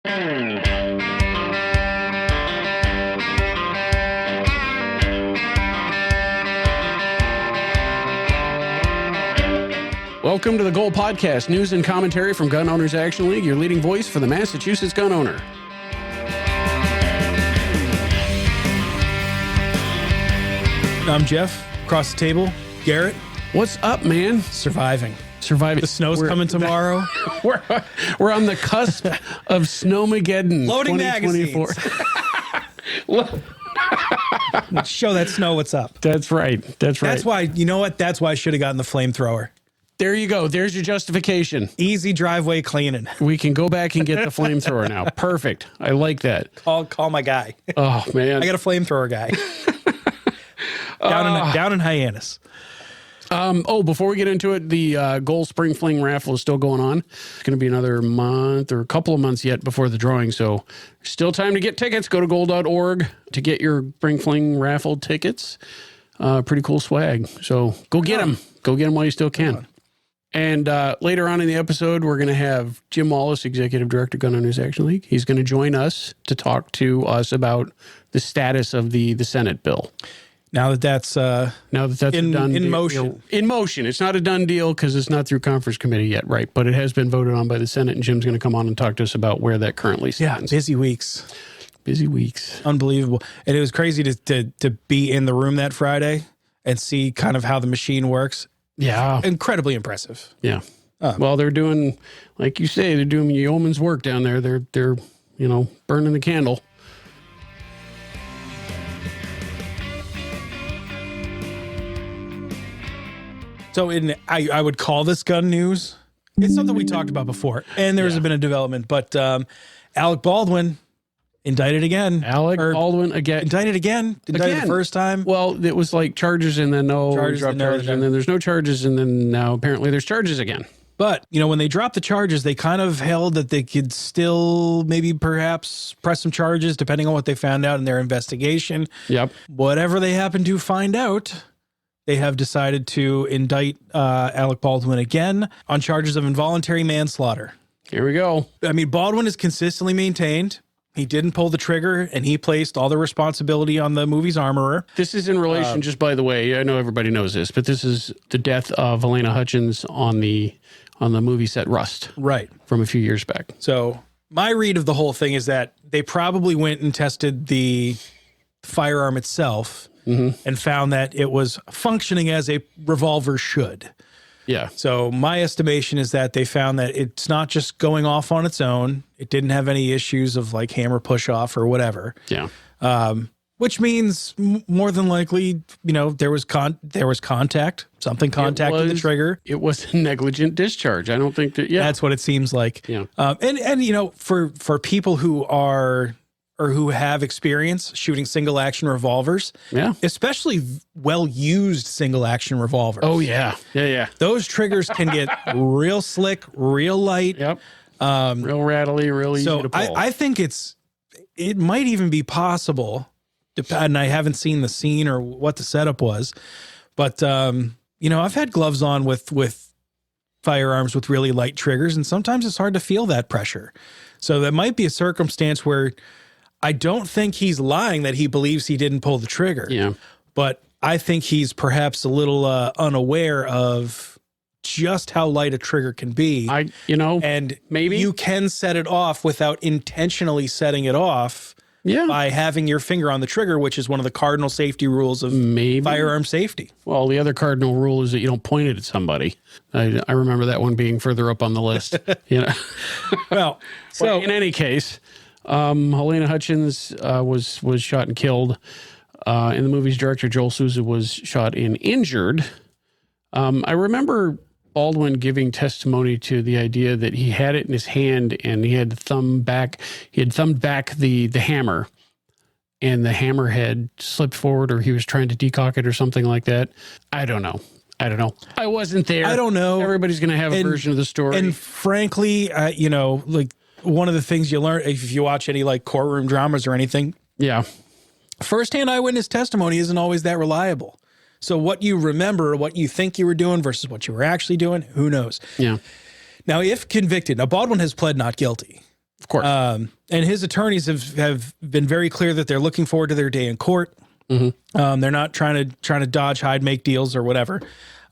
Welcome to the Goal Podcast, news and commentary from Gun Owners Action League, your leading voice for the Massachusetts gun owner. I'm Jeff. Across the table, Garrett. What's up, man? Surviving. The snow's coming tomorrow. We're on the cusp of Snowmageddon. Loading 2024. Magazines. Show that snow what's up. That's right. That's why, you know what? That's why I should have gotten the flamethrower. There you go. There's your justification. Easy driveway cleaning. We can go back and get the flamethrower now. Perfect. I like that. Call my guy. Oh, man. I got a flamethrower guy. Down in Hyannis. Before we get into it, the Goal Spring Fling raffle is still going on. It's going to be another month or a couple of months yet before the drawing, so still time to get tickets. Go to goal.org to get your Spring Fling raffle tickets. Pretty cool swag, so go get them. Go get them while you still can. And later on in the episode, we're going to have Jim Wallace, Executive Director, Gun Owners Action League. He's going to join us to talk to us about the status of the Senate bill. Now that that's in motion. In motion. It's not a done deal because it's not through conference committee yet, right? But it has been voted on by the Senate, and Jim's going to come on and talk to us about where that currently stands. Yeah, busy weeks. Unbelievable. And it was crazy to be in the room that Friday and see kind of how the machine works. Yeah. Incredibly impressive. Yeah. Well, they're doing, like you say, they're doing yeoman's work down there. They're burning the candle. So I would call this gun news. It's something we talked about before, and there's been a development. But Alec Baldwin indicted again. Indicted again the first time. Well, it was like charges and then charges, and then there's no charges, and then now apparently there's charges again. But, when they dropped the charges, they kind of held that they could still maybe perhaps press some charges depending on what they found out in their investigation. Yep. Whatever they happen to find out, they have decided to indict Alec Baldwin again on charges of involuntary manslaughter. Here we go. I mean, Baldwin has consistently maintained he didn't pull the trigger, and he placed all the responsibility on the movie's armorer. This is in relation, just by the way, I know everybody knows this, but this is the death of Elena Hutchins on the movie set Rust. Right. From a few years back. So my read of the whole thing is that they probably went and tested the firearm itself and found that it was functioning as a revolver should. Yeah. So my estimation is that they found that it's not just going off on its own. It didn't have any issues of like hammer push off or whatever. Yeah. Which means more than likely, there was contact. Something contacted the trigger. It was a negligent discharge. I don't think that. Yeah. That's what it seems like. Yeah. And for people who are or who have experience shooting single action revolvers, especially well-used single action revolvers. Oh yeah. Yeah. Those triggers can get real slick, real light. Yep. Real rattly, real easy to pull. I think it might even be possible, and I haven't seen the scene or what the setup was, but I've had gloves on with firearms with really light triggers, and sometimes it's hard to feel that pressure. So that might be a circumstance where I don't think he's lying that he believes he didn't pull the trigger. Yeah. But I think he's perhaps a little unaware of just how light a trigger can be. And maybe you can set it off without intentionally setting it off by having your finger on the trigger, which is one of the cardinal safety rules of firearm safety. Well, the other cardinal rule is that you don't point it at somebody. I remember that one being further up on the list. Well, so in any case, Helena Hutchins was shot and killed. In the movie's director, Joel Souza, was shot and injured. I remember Baldwin giving testimony to the idea that he had it in his hand and he had thumbed back the hammer, and the hammer had slipped forward, or he was trying to decock it or something like that. I don't know. I wasn't there. I don't know. Everybody's going to have a version of the story. And frankly, like one of the things you learn if you watch any like courtroom dramas or anything. Yeah. Firsthand eyewitness testimony isn't always that reliable. So what you remember, what you think you were doing versus what you were actually doing, who knows? Yeah. Now, if convicted, now Baldwin has pled not guilty. Of course. And his attorneys have been very clear that they're looking forward to their day in court. They're not trying to dodge, hide, make deals or whatever.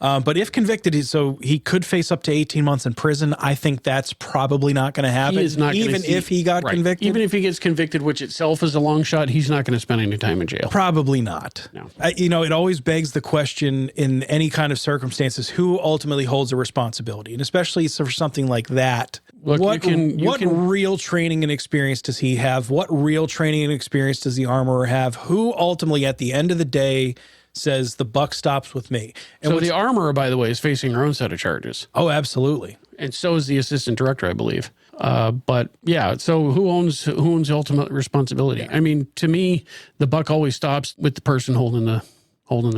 But if convicted, so he could face up to 18 months in prison. I think that's probably not going to happen. He is not even if he got convicted. Even if he gets convicted, which itself is a long shot, he's not going to spend any time in jail. Probably not. No. It always begs the question in any kind of circumstances, who ultimately holds a responsibility? And especially for something like that. Look, What real training and experience does he have? What real training and experience does the armorer have? Who ultimately, at the end of the day, says the buck stops with me? And so the armorer, by the way, is facing her own set of charges. Oh, absolutely. And so is the assistant director, I believe. But yeah, so who owns the ultimate responsibility? Yeah. I mean, to me, the buck always stops with the person holding the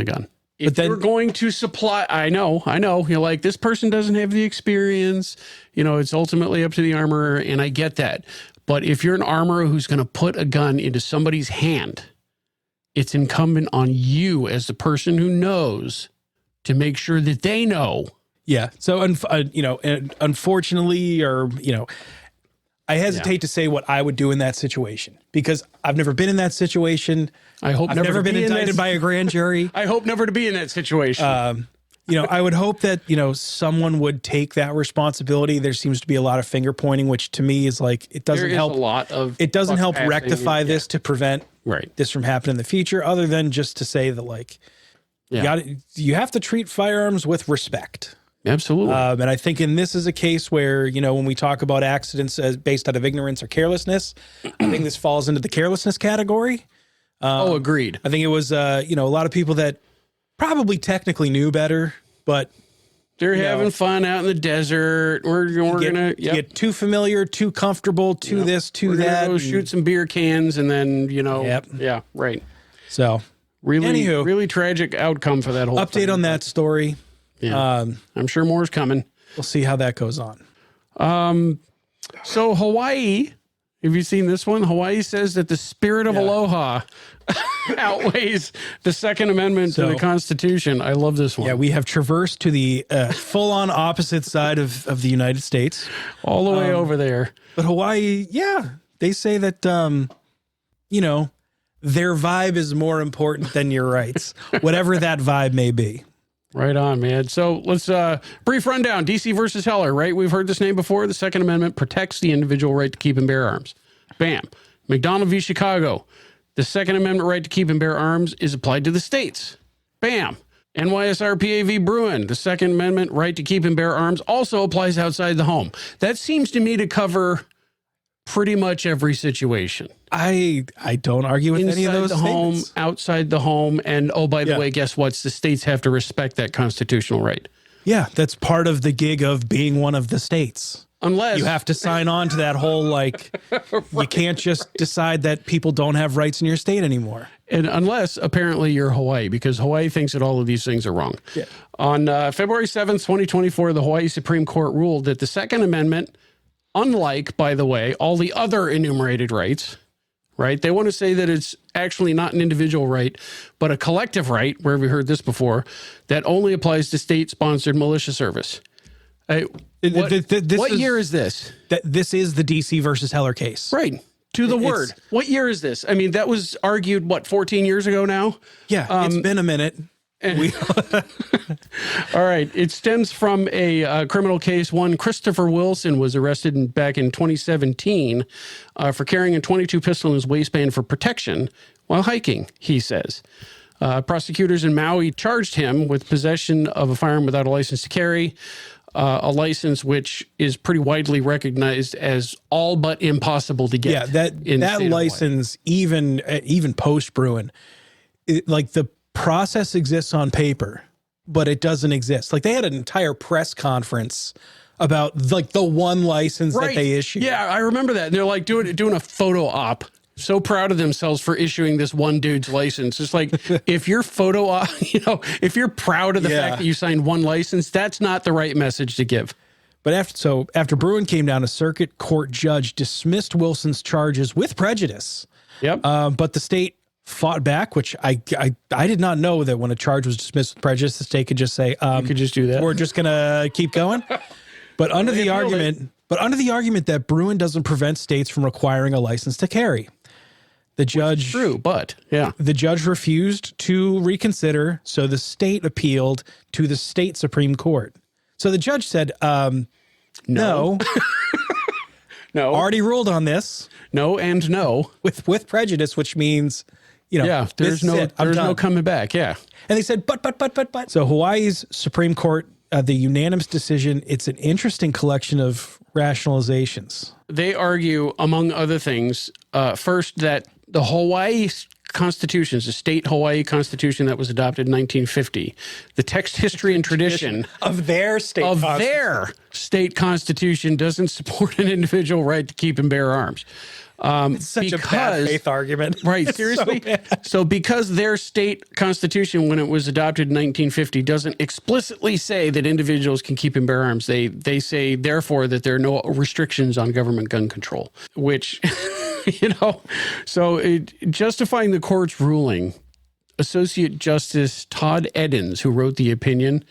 gun. If then you're going to supply, I know, you're like, this person doesn't have the experience, it's ultimately up to the armorer, and I get that. But if you're an armorer who's going to put a gun into somebody's hand, it's incumbent on you as the person who knows to make sure that they know. Yeah. So, unfortunately, I hesitate to say what I would do in that situation because I've never been in that situation. I've never been indicted by a grand jury. I hope never to be in that situation. I would hope that, someone would take that responsibility. There seems to be a lot of finger pointing, which to me is like, it doesn't help rectify this to prevent this from happening in the future, other than just to say that you have to treat firearms with respect. Absolutely. And I think this is a case where, when we talk about accidents as based out of ignorance or carelessness, I think this falls into the carelessness category. Agreed. I think it was, a lot of people that probably technically knew better, but they're having fun out in the desert. We're gonna get too familiar, too comfortable, too this, too that. Go shoot some beer cans, and then yeah, right. So really tragic outcome for that whole update thing. On that story. Yeah. I'm sure more's coming. We'll see how that goes on. So Hawaii, have you seen this one? Hawaii says that the spirit of aloha outweighs the Second Amendment to the Constitution. I love this one. Yeah, we have traversed to the full-on opposite side of the United States. All the way over there. But Hawaii, they say that, their vibe is more important than your rights, whatever that vibe may be. Right on, man. So let's brief rundown. DC versus Heller, right? We've heard this name before. The Second Amendment protects the individual right to keep and bear arms. Bam. McDonald v. Chicago. The Second Amendment right to keep and bear arms is applied to the states. Bam. NYSRPA v. Bruin. The Second Amendment right to keep and bear arms also applies outside the home. That seems to me to cover pretty much every situation. I don't argue with any of those Inside the home, statements. outside the home, and by the way, guess what? The states have to respect that constitutional right. Yeah, that's part of the gig of being one of the states. Unless you have to sign on to that whole, you can't just decide that people don't have rights in your state anymore. And unless, apparently, you're Hawaii, because Hawaii thinks that all of these things are wrong. Yeah. On February 7th, 2024, the Hawaii Supreme Court ruled that the Second Amendment, unlike, by the way, all the other enumerated rights, right? They want to say that it's actually not an individual right, but a collective right, where we heard this before, that only applies to state-sponsored militia service. What year is this? This is the DC versus Heller case. Right. To the word. What year is this? I mean, that was argued, 14 years ago now? Yeah, it's been a minute. All right. It stems from a criminal case. One Christopher Wilson was arrested back in 2017 for carrying a .22 pistol in his waistband for protection while hiking, he says. Prosecutors in Maui charged him with possession of a firearm without a license to carry, a license which is pretty widely recognized as all but impossible to get. Yeah, that license, even post Bruin, the process exists on paper, but it doesn't exist. They had an entire press conference about the one license that they issued. Yeah, I remember that. They're doing a photo op. So proud of themselves for issuing this one dude's license. It's if you're if you're proud of the fact that you signed one license, that's not the right message to give. But after Bruin came down, a circuit court judge dismissed Wilson's charges with prejudice. Yep. But the state fought back, which I did not know that when a charge was dismissed with prejudice, the state could just say, you could just do that. We're just going to keep going. But under the argument but under the argument that Bruin doesn't prevent states from requiring a license to carry. The judge, True, but yeah. the judge refused to reconsider, so the state appealed to the state Supreme Court. So the judge said, no, No. already ruled on this No and no. with prejudice, which means, you know, Yeah, there's no coming back. Yeah. And they said, but. So Hawaii's Supreme Court, the unanimous decision, it's an interesting collection of rationalizations. They argue, among other things, first that the Hawaii Constitution, the state Hawaii Constitution that was adopted in 1950, the text, history, and tradition Of their state constitution doesn't support an individual right to keep and bear arms. Such a bad faith argument. Right, It's seriously? so bad. So because their state constitution, when it was adopted in 1950, doesn't explicitly say that individuals can keep and bear arms, they say, therefore, that there are no restrictions on government gun control, which, so justifying the court's ruling, Associate Justice Todd Eddins, who wrote the opinion,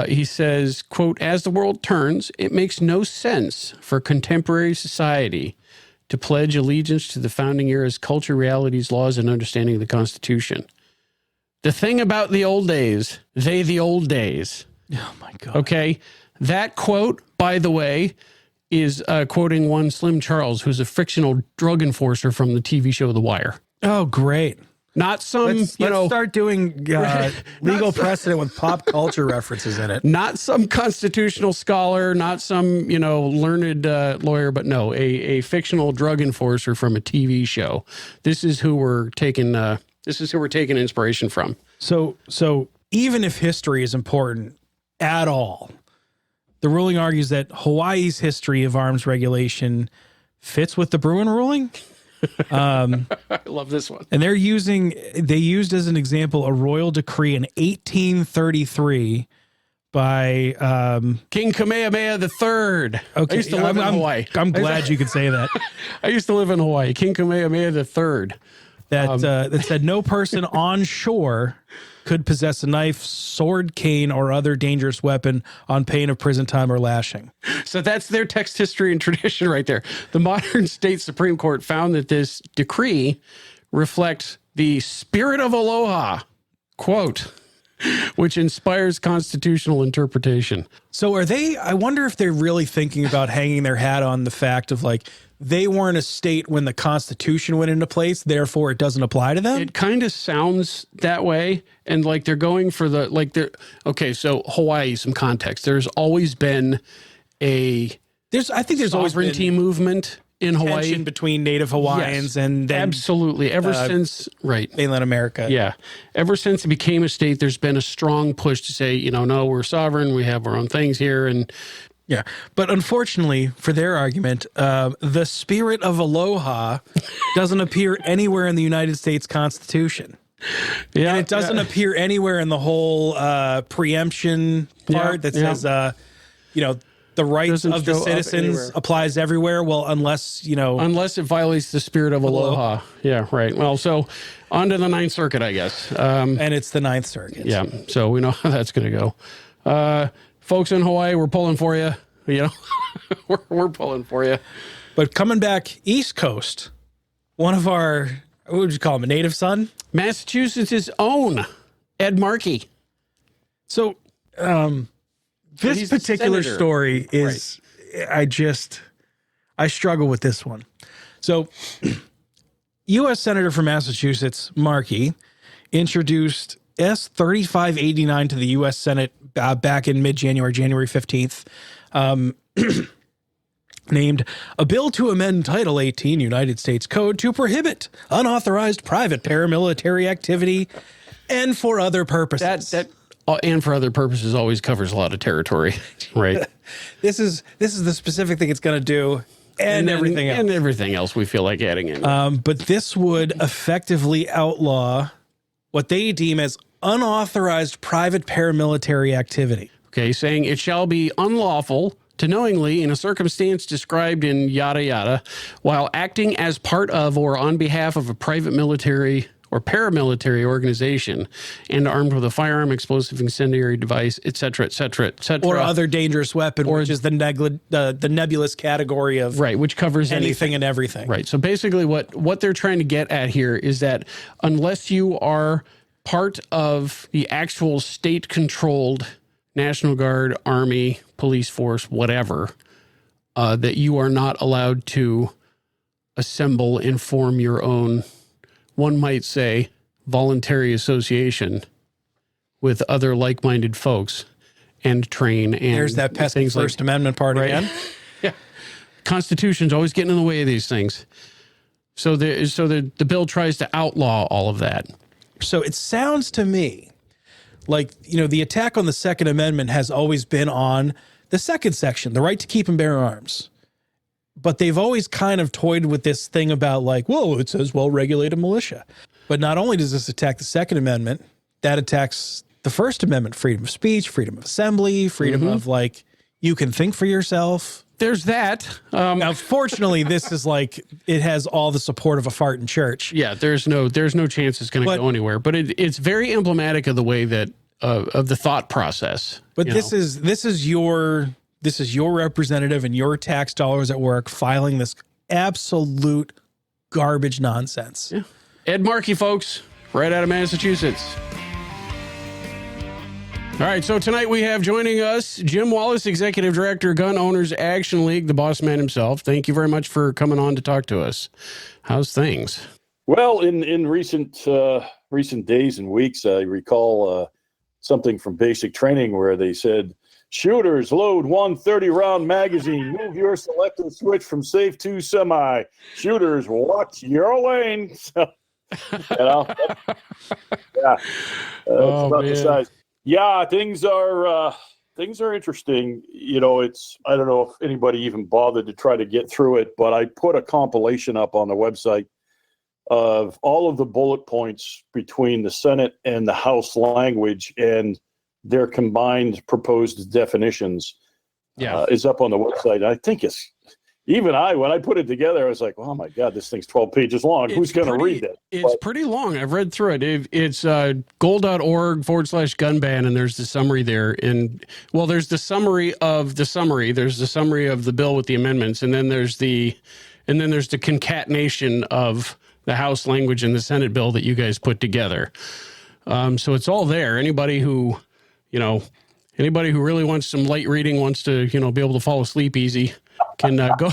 he says, quote, as the world turns, it makes no sense for contemporary society to pledge allegiance to the founding era's culture, realities, laws, and understanding of the Constitution. The thing about the old days, the old days. Oh, my God. Okay. That quote, by the way, is quoting one Slim Charles, who's a fictional drug enforcer from the TV show The Wire. Oh, great. Not some, Let's start doing legal precedent with pop culture references in it. not some constitutional scholar, not some, learned lawyer, but no, a fictional drug enforcer from a TV show. This is who we're taking inspiration from. So even if history is important at all, the ruling argues that Hawaii's history of arms regulation fits with the Bruin ruling. I love this one. And they used as an example a royal decree in 1833 by King Kamehameha III. okay, I used to live in Hawaii. I'm glad you could say that. I used to live in Hawaii. King Kamehameha III. That said no person on shore could possess a knife, sword, cane, or other dangerous weapon on pain of prison time or lashing. So that's their text, history, and tradition right there. The modern state Supreme Court found that this decree reflects the spirit of aloha, quote, which inspires constitutional interpretation. So I wonder if they're really thinking about hanging their hat on the fact of like, they weren't a state when the Constitution went into place, therefore it doesn't apply to them? It kind of sounds that way. And like they're going for okay, so Hawaii, some context. There's always been I think there's always been movement in Hawaii. Tension between Native Hawaiians and then absolutely. Ever since, right. mainland America. Yeah. Ever since it became a state, there's been a strong push to say, no, we're sovereign. We have our own things here. And yeah. But unfortunately, for their argument, the spirit of aloha doesn't appear anywhere in the United States Constitution. yeah, And it doesn't appear anywhere in the whole preemption part that says, the rights Doesn't of the show up citizens anywhere. applies everywhere. Well, unless unless it violates the spirit of aloha. Yeah, right. Well, so on to the Ninth Circuit, I guess. and it's the Ninth Circuit. Yeah, so we know how that's going to go. Folks in Hawaii, we're pulling for you. We're pulling for you. But coming back East Coast, one of our, what would you call him, a native son? Massachusetts' own Ed Markey. So this he's a particular senator. story is, I struggle with this one. So U.S. Senator from Massachusetts, Markey, introduced S.2589 to the U.S. Senate back in mid-January, January 15th, named A Bill to Amend Title 18 United States Code to prohibit unauthorized private paramilitary activity and for other purposes. That and for other purposes always covers a lot of territory, right? This is the specific thing it's going to do and everything else. And everything else we feel like adding in. But this would effectively outlaw what they deem as unauthorized private paramilitary activity. Okay, saying it shall be unlawful to knowingly, in a circumstance described in yada yada, while acting as part of or on behalf of a private military or paramilitary organization and armed with a firearm, explosive, incendiary device, et cetera, et cetera, et cetera. Or other dangerous weapon, which is the nebulous category of right, which covers anything and everything. Right. So basically what they're trying to get at here is that unless you are part of the actual state-controlled National Guard, Army, police force, whatever, that you are not allowed to assemble and form your own, one might say, voluntary association with other like-minded folks and train. And there's that pesky First Amendment part again. Yeah. Constitution's always getting in the way of these things. So the bill tries to outlaw all of that. So it sounds to me like, the attack on the Second Amendment has always been on the second section, the right to keep and bear arms. But they've always kind of toyed with this thing about like, whoa, it says well-regulated militia. But not only does this attack the Second Amendment, that attacks the First Amendment, freedom of speech, freedom of assembly, freedom of like, you can think for yourself. There's that. Now, fortunately, this is like, it has all the support of a fart in church. Yeah, there's no chance it's going to go anywhere. But it's very emblematic of the way that, of the thought process. But this is your representative and your tax dollars at work filing this absolute garbage nonsense. Yeah. Ed Markey, folks, right out of Massachusetts. All right, so tonight we have joining us Jim Wallace, Executive Director, Gun Owners Action League, the boss man himself. Thank you very much for coming on to talk to us. How's things? Well, in recent days and weeks, I recall something from basic training where they said, shooters, load 130-round magazine. Move your selective switch from safe to semi. Shooters, watch your lane. So, yeah, about the size. Yeah, things are interesting. I don't know if anybody even bothered to try to get through it, but I put a compilation up on the website of all of the bullet points between the Senate and the House language and their combined proposed definitions. Is up on the website. I think when I put it together, I was like, oh my God, this thing's 12 pages long. Who's going to read it? It's pretty long. I've read through it. It's goal.org/gunban, and there's the summary there. And there's the summary of the summary. There's the summary of the bill with the amendments. And then there's the concatenation of the House language and the Senate bill that you guys put together. So it's all there. Anybody who really wants some light reading, wants to, be able to fall asleep easy, can go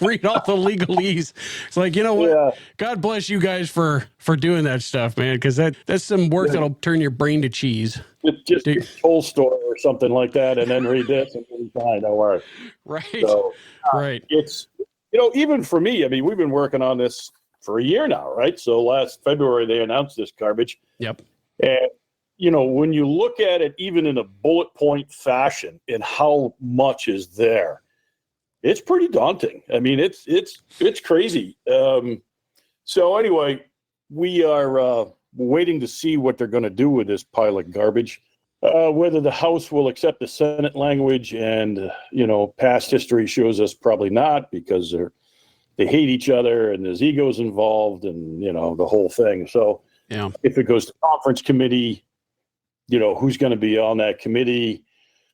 read all the legalese. It's like, what? Yeah. God bless you guys for doing that stuff, man, because that's some work that'll turn your brain to cheese. Just Tolstoy or something like that, and then read this and then fine, don't worry. Right. So, right. It's, even for me, I mean, we've been working on this for a year now, right? So last February, they announced this garbage. Yep. And, when you look at it, even in a bullet point fashion and how much is there, it's pretty daunting. I mean, it's crazy. So anyway, we are waiting to see what they're going to do with this pile of garbage, whether the House will accept the Senate language. And, past history shows us probably not, because they hate each other and there's egos involved and, the whole thing. So if it goes to conference committee, who's going to be on that committee?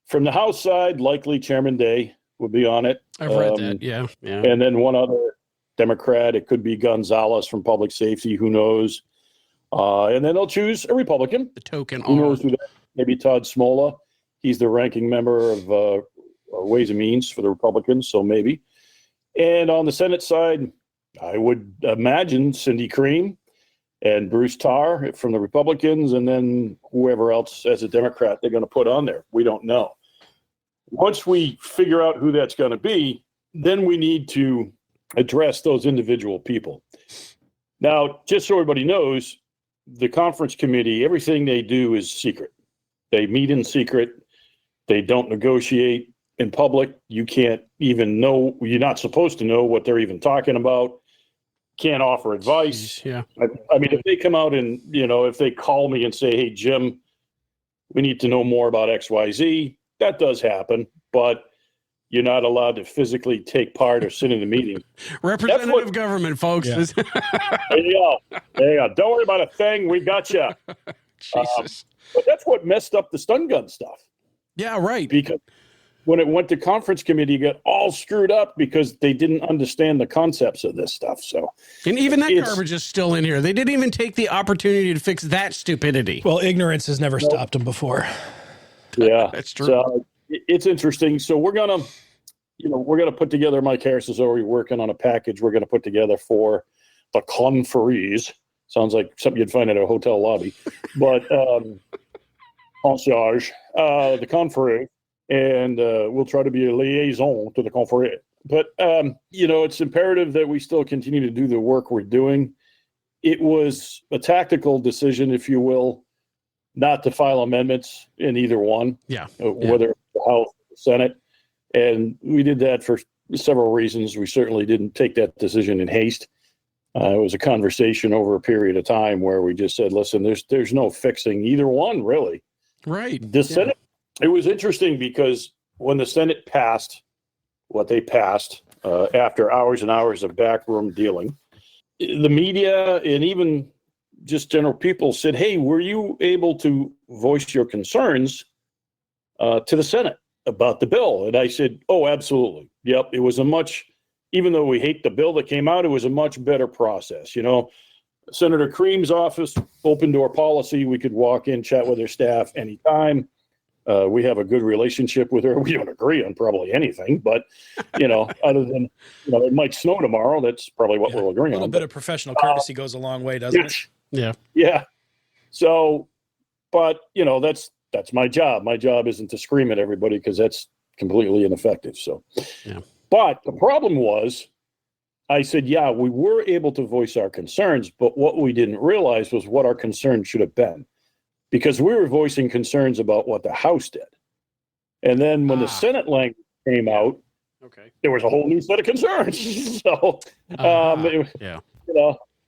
From the House side, likely Chairman Day will be on it. I've read that. Yeah. And then one other Democrat, it could be Gonzalez from Public Safety, who knows? And then they'll choose a Republican. The token. Who knows who that? Maybe Todd Smola. He's the ranking member of Ways and Means for the Republicans, so maybe. And on the Senate side, I would imagine Cindy Cream and Bruce Tarr from the Republicans, and then whoever else as a Democrat they're going to put on there. We don't know. Once we figure out who that's going to be, then we need to address those individual people. Now, just so everybody knows, the conference committee, everything they do is secret. They meet in secret. They don't negotiate in public. You can't even know, you're not supposed to know what they're even talking about. Can't offer advice. Yeah. I mean, if they come out and, if they call me and say, hey, Jim, we need to know more about XYZ, that does happen. But you're not allowed to physically take part or sit in the meeting. Representative government, folks. Yeah. There you go. There you go. Don't worry about a thing. We got you. Jesus. But that's what messed up the stun gun stuff. Yeah, right. Because when it went to conference committee, it got all screwed up because they didn't understand the concepts of this stuff. So, And even that garbage is still in here. They didn't even take the opportunity to fix that stupidity. Well, ignorance has never stopped them before. yeah, That's true. So it's interesting. So we're gonna put together. Mike Harris is already working on a package we're gonna put together for the conferees. Sounds like something you'd find at a hotel lobby, but concierge, the conferee, and we'll try to be a liaison to the conferee. But it's imperative that we still continue to do the work we're doing. It was a tactical decision, if you will, not to file amendments in either one. Yeah. Whether it's the House or the Senate. And we did that for several reasons. We certainly didn't take that decision in haste. It was a conversation over a period of time where we just said, listen, there's no fixing either one, really. Right. The Senate, it was interesting because when the Senate passed what they passed after hours and hours of backroom dealing, the media and even just general people said, hey, were you able to voice your concerns to the Senate about the bill? And I said, oh, absolutely. Yep. It was even though we hate the bill that came out, it was a much better process. Senator Cream's office, open door policy. We could walk in, chat with her staff anytime. We have a good relationship with her. We don't agree on probably anything, but, other than, it might snow tomorrow. That's probably what we'll agree on. A little bit of professional courtesy goes a long way, doesn't it? Yeah. Yeah. So, but, that's my job. My job isn't to scream at everybody because that's completely ineffective. So, yeah. But the problem was, I said, yeah, we were able to voice our concerns, but what we didn't realize was what our concerns should have been, because we were voicing concerns about what the House did. And then when the Senate language came out, there was a whole new set of concerns. So,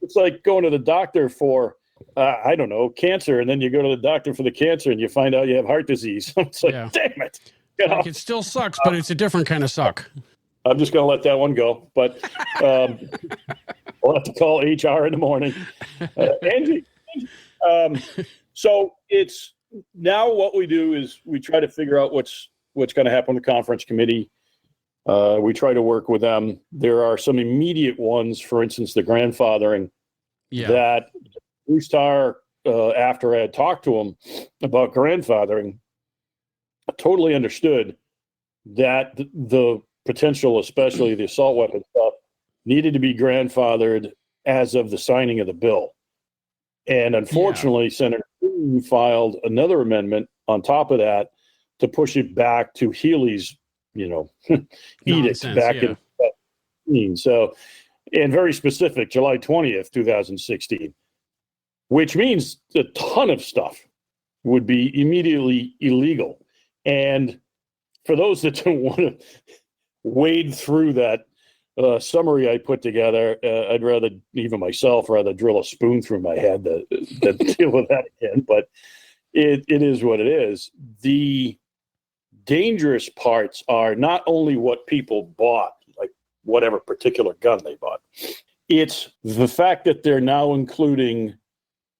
it's like going to the doctor for, cancer, and then you go to the doctor for the cancer and you find out you have heart disease. It's like, damn it. Like it still sucks, but it's a different kind of suck. I'm just going to let that one go, but I'll have to call HR in the morning. Angie. So it's now what we do is we try to figure out what's going to happen with the conference committee. We try to work with them. There are some immediate ones, for instance, the grandfathering that Bruce Tarr, after I had talked to him about grandfathering, totally understood that the potential, especially the assault weapon stuff, needed to be grandfathered as of the signing of the bill. And unfortunately, Senator Cream filed another amendment on top of that to push it back to Healy's, edict back in 2016. So, and very specific, July 20th, 2016, which means a ton of stuff would be immediately illegal. And for those that don't want to wade through that summary I put together, I'd rather, even myself, drill a spoon through my head than deal with that again. But it is what it is. The dangerous parts are not only what people bought, like whatever particular gun they bought. It's the fact that they're now including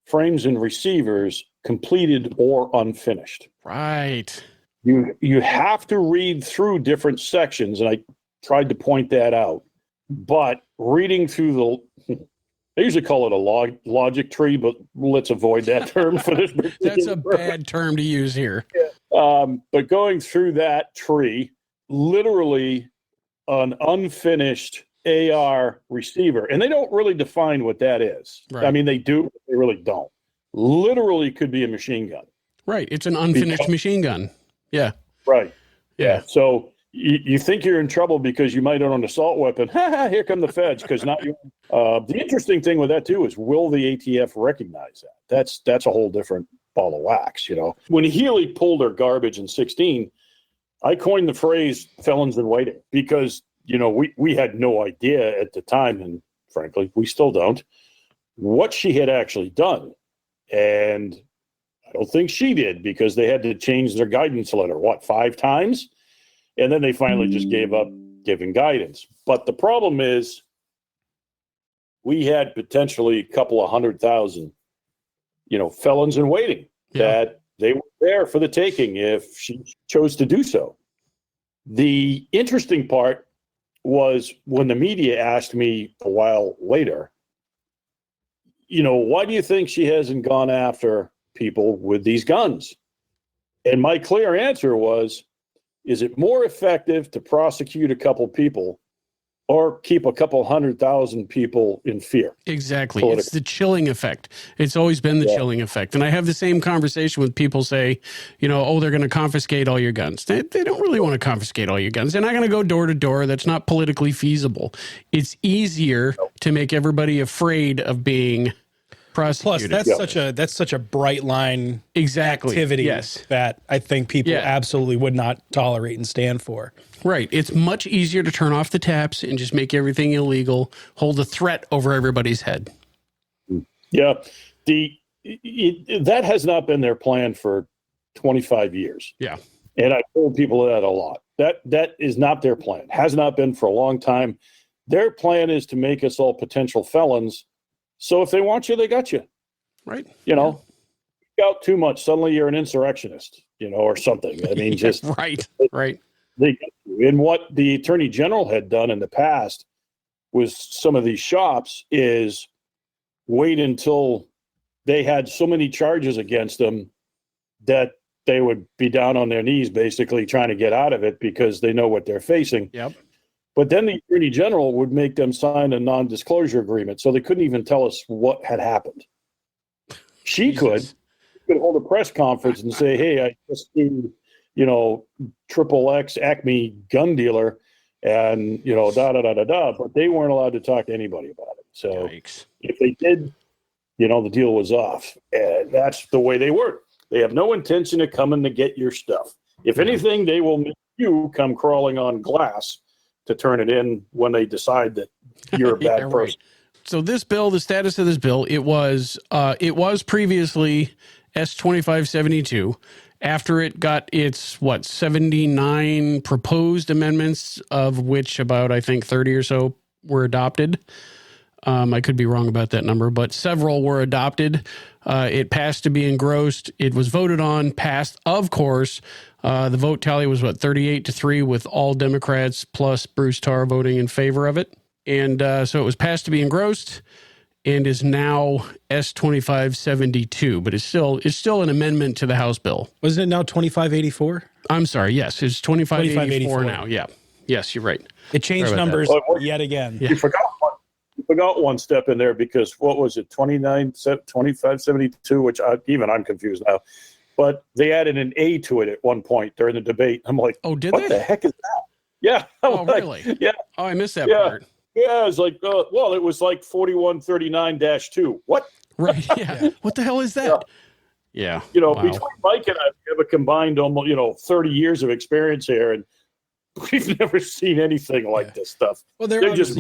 frames and receivers completed or unfinished. Right. You have to read through different sections, and I tried to point that out. But reading through I usually call it a logic tree, but let's avoid that term for this. That's a bad term to use here. But going through that tree, literally an unfinished AR receiver, and they don't really define what that is. Right. I mean, they do, but they really don't. Literally could be a machine gun. Right. It's an unfinished machine gun. Yeah. Right. Yeah. So you think you're in trouble because you might own an assault weapon. Here come the feds, because not you. The interesting thing with that too is, will the ATF recognize that? That's a whole different ball of wax. When Healy pulled her garbage in 2016, I coined the phrase "felons in waiting" because we had no idea at the time, and frankly, we still don't, what she had actually done, and I don't think she did, because they had to change their guidance letter, 5 times? And then they finally just gave up giving guidance. But the problem is we had potentially a couple of 100,000, felons in waiting that they were there for the taking if she chose to do so. The interesting part was when the media asked me a while later, why do you think she hasn't gone after people with these guns? And my clear answer was, is it more effective to prosecute a couple people or keep a couple 100,000 people in fear? Exactly. It's the chilling effect. It's always been the chilling effect. And I have the same conversation with people say, they're going to confiscate all your guns. They don't really want to confiscate all your guns. They're not going to go door to door. That's not politically feasible. It's easier to make everybody afraid of being prosecuted. Plus, that's such a bright line activity that I think people absolutely would not tolerate and stand for. Right. It's much easier to turn off the taps and just make everything illegal, hold a threat over everybody's head. Yeah. That has not been their plan for 25 years. Yeah. And I told people that a lot. That is not their plan. Has not been for a long time. Their plan is to make us all potential felons. So if they want you, they got you. Right. You out too much, suddenly you're an insurrectionist, or something. I mean, just right. They get you. And what the Attorney General had done in the past with some of these shops is wait until they had so many charges against them that they would be down on their knees basically trying to get out of it because they know what they're facing. Yep. But then the Attorney General would make them sign a non-disclosure agreement, so they couldn't even tell us what had happened. She could hold a press conference and say, hey, I just sued, XXX Acme gun dealer and, da-da-da-da-da, but they weren't allowed to talk to anybody about it. So if they did, the deal was off. And that's the way they work. They have no intention of coming to get your stuff. If anything, they will make you come crawling on glass to turn it in when they decide that you're a bad person. Right. So this bill, the status of this bill, it was previously S.2582. After it got its 79 proposed amendments, of which about I think 30 or so were adopted. I could be wrong about that number, but several were adopted. It passed to be engrossed. It was voted on, passed, of course. The vote tally was 38-3 with all Democrats plus Bruce Tarr voting in favor of it. And so it was passed to be engrossed and is now S.2572, but it's still an amendment to the House bill. Wasn't it now 2584? I'm sorry. Yes, it's 2584 now. Yeah. Yes, you're right. It changed numbers yet again. Yeah. You forgot one step in there because what was it, 2572, which I'm confused now. But they added an A to it at one point during the debate. I'm like, what the heck is that? Yeah. Oh, really? Yeah. Oh, I missed that part. Yeah, it was like, it was like 4139-2. What? Right, yeah. What the hell is that? Yeah. Between Mike and I, we have a combined almost, 30 years of experience here, and we've never seen anything like this stuff. Well, they're just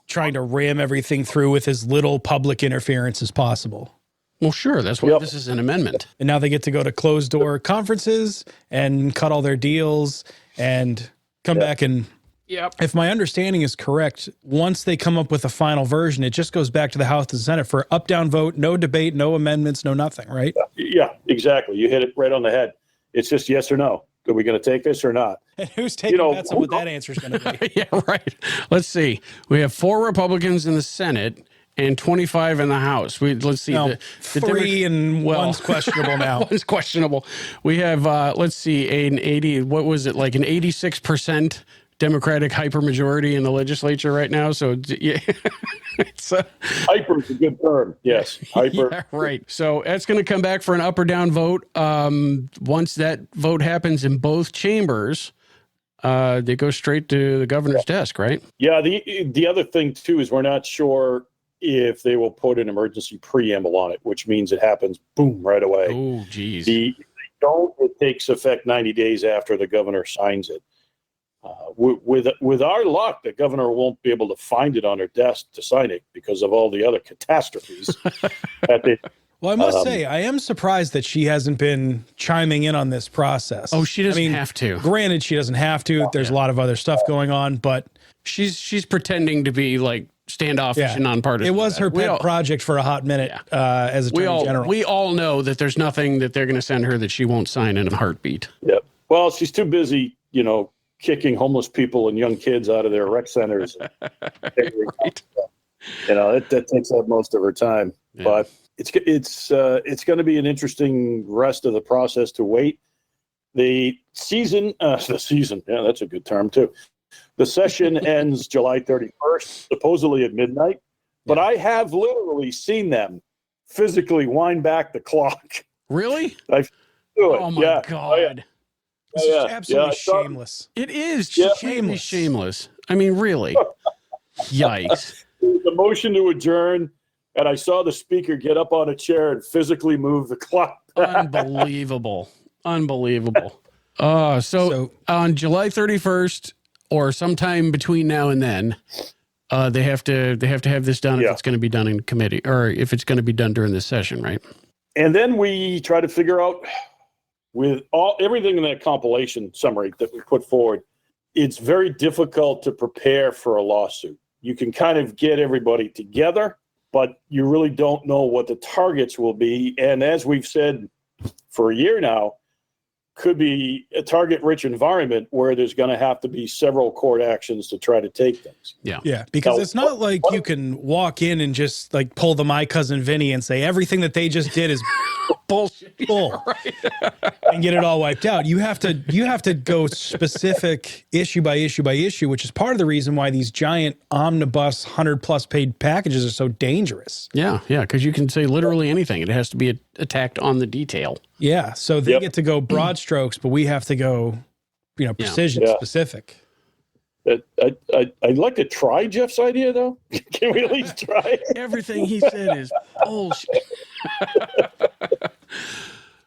trying to ram everything through with as little public interference as possible. Well, sure. That's why this is an amendment. And now they get to go to closed door conferences and cut all their deals and come back and... Yep. If my understanding is correct, once they come up with a final version, it just goes back to the House and Senate for up-down vote, no debate, no amendments, no nothing, right? Yeah, exactly. You hit it right on the head. It's just yes or no. Are we going to take this or not? And who's taking bets on what that answer is going to be? Yeah, right. Let's see. We have 4 Republicans in the Senate and 25 in the House. Let's see. No, 3 and one's questionable now. One's questionable. We have, let's see, an 86% Democratic hypermajority in the legislature right now. So yeah, hyper is a good term. Yes, hyper. Yeah, right. So that's going to come back for an up or down vote. Once that vote happens in both chambers, they go straight to the governor's desk, right? Yeah. The other thing too is we're not sure if they will put an emergency preamble on it, which means it happens boom right away. Oh, geez. If they don't, it takes effect 90 days after the governor signs it. With our luck, the governor won't be able to find it on her desk to sign it because of all the other catastrophes that Well, I must say, I am surprised that she hasn't been chiming in on this process. Oh, she doesn't have to. Granted, she doesn't have to. There's a lot of other stuff going on, but she's pretending to be like standoffish and nonpartisan. It was her pet project for a hot minute as Attorney General. We all know that there's nothing that they're going to send her that she won't sign in a heartbeat. Yep. Well, she's too busy, kicking homeless people and young kids out of their rec centers. Right. That takes up most of her time. Yeah. But it's going to be an interesting rest of the process to wait. The season, yeah, that's a good term too. The session ends July 31st, supposedly at midnight. But I have literally seen them physically wind back the clock. Really? I do it. Oh my God. This is absolutely shameless. It is shameless. I mean, really. Yikes. The motion to adjourn, and I saw the speaker get up on a chair and physically move the clock. Unbelievable. So on July 31st or sometime between now and then, they have to have this done if it's going to be done in committee or if it's going to be done during this session, right? And then we try to figure out with everything in that compilation summary that we put forward, it's very difficult to prepare for a lawsuit. You can kind of get everybody together, but you really don't know what the targets will be. And as we've said for a year now, could be a target-rich environment where there's going to have to be several court actions to try to take things. Yeah, because it's not like you can walk in and just like pull the My Cousin Vinny and say everything that they just did is bullshit, and get it all wiped out. You have to go specific issue by issue by issue, which is part of the reason why these giant omnibus 100+ page packages are so dangerous. Yeah, because you can say literally anything. It has to be attacked on the detail. Yeah, so they get to go broad strokes, but we have to go, precision specific. I'd like to try Jeff's idea, though. Can we at least try? Everything he said is bullshit.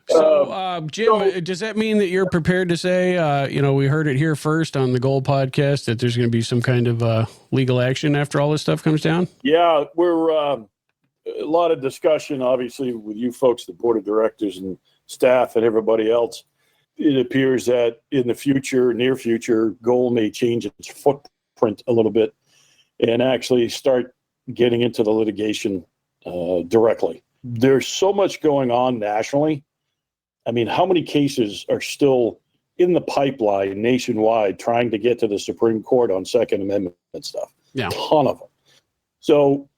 So, Jim, does that mean that you're prepared to say, we heard it here first on the Gold podcast that there's going to be some kind of legal action after all this stuff comes down? Yeah, we're a lot of discussion, obviously, with you folks, the board of directors and staff and everybody else. It appears that in the near future, Gold may change its footprint a little bit and actually start getting into the litigation directly. There's so much going on nationally. I mean, how many cases are still in the pipeline nationwide trying to get to the Supreme Court on Second Amendment stuff? Yeah. A ton of them. So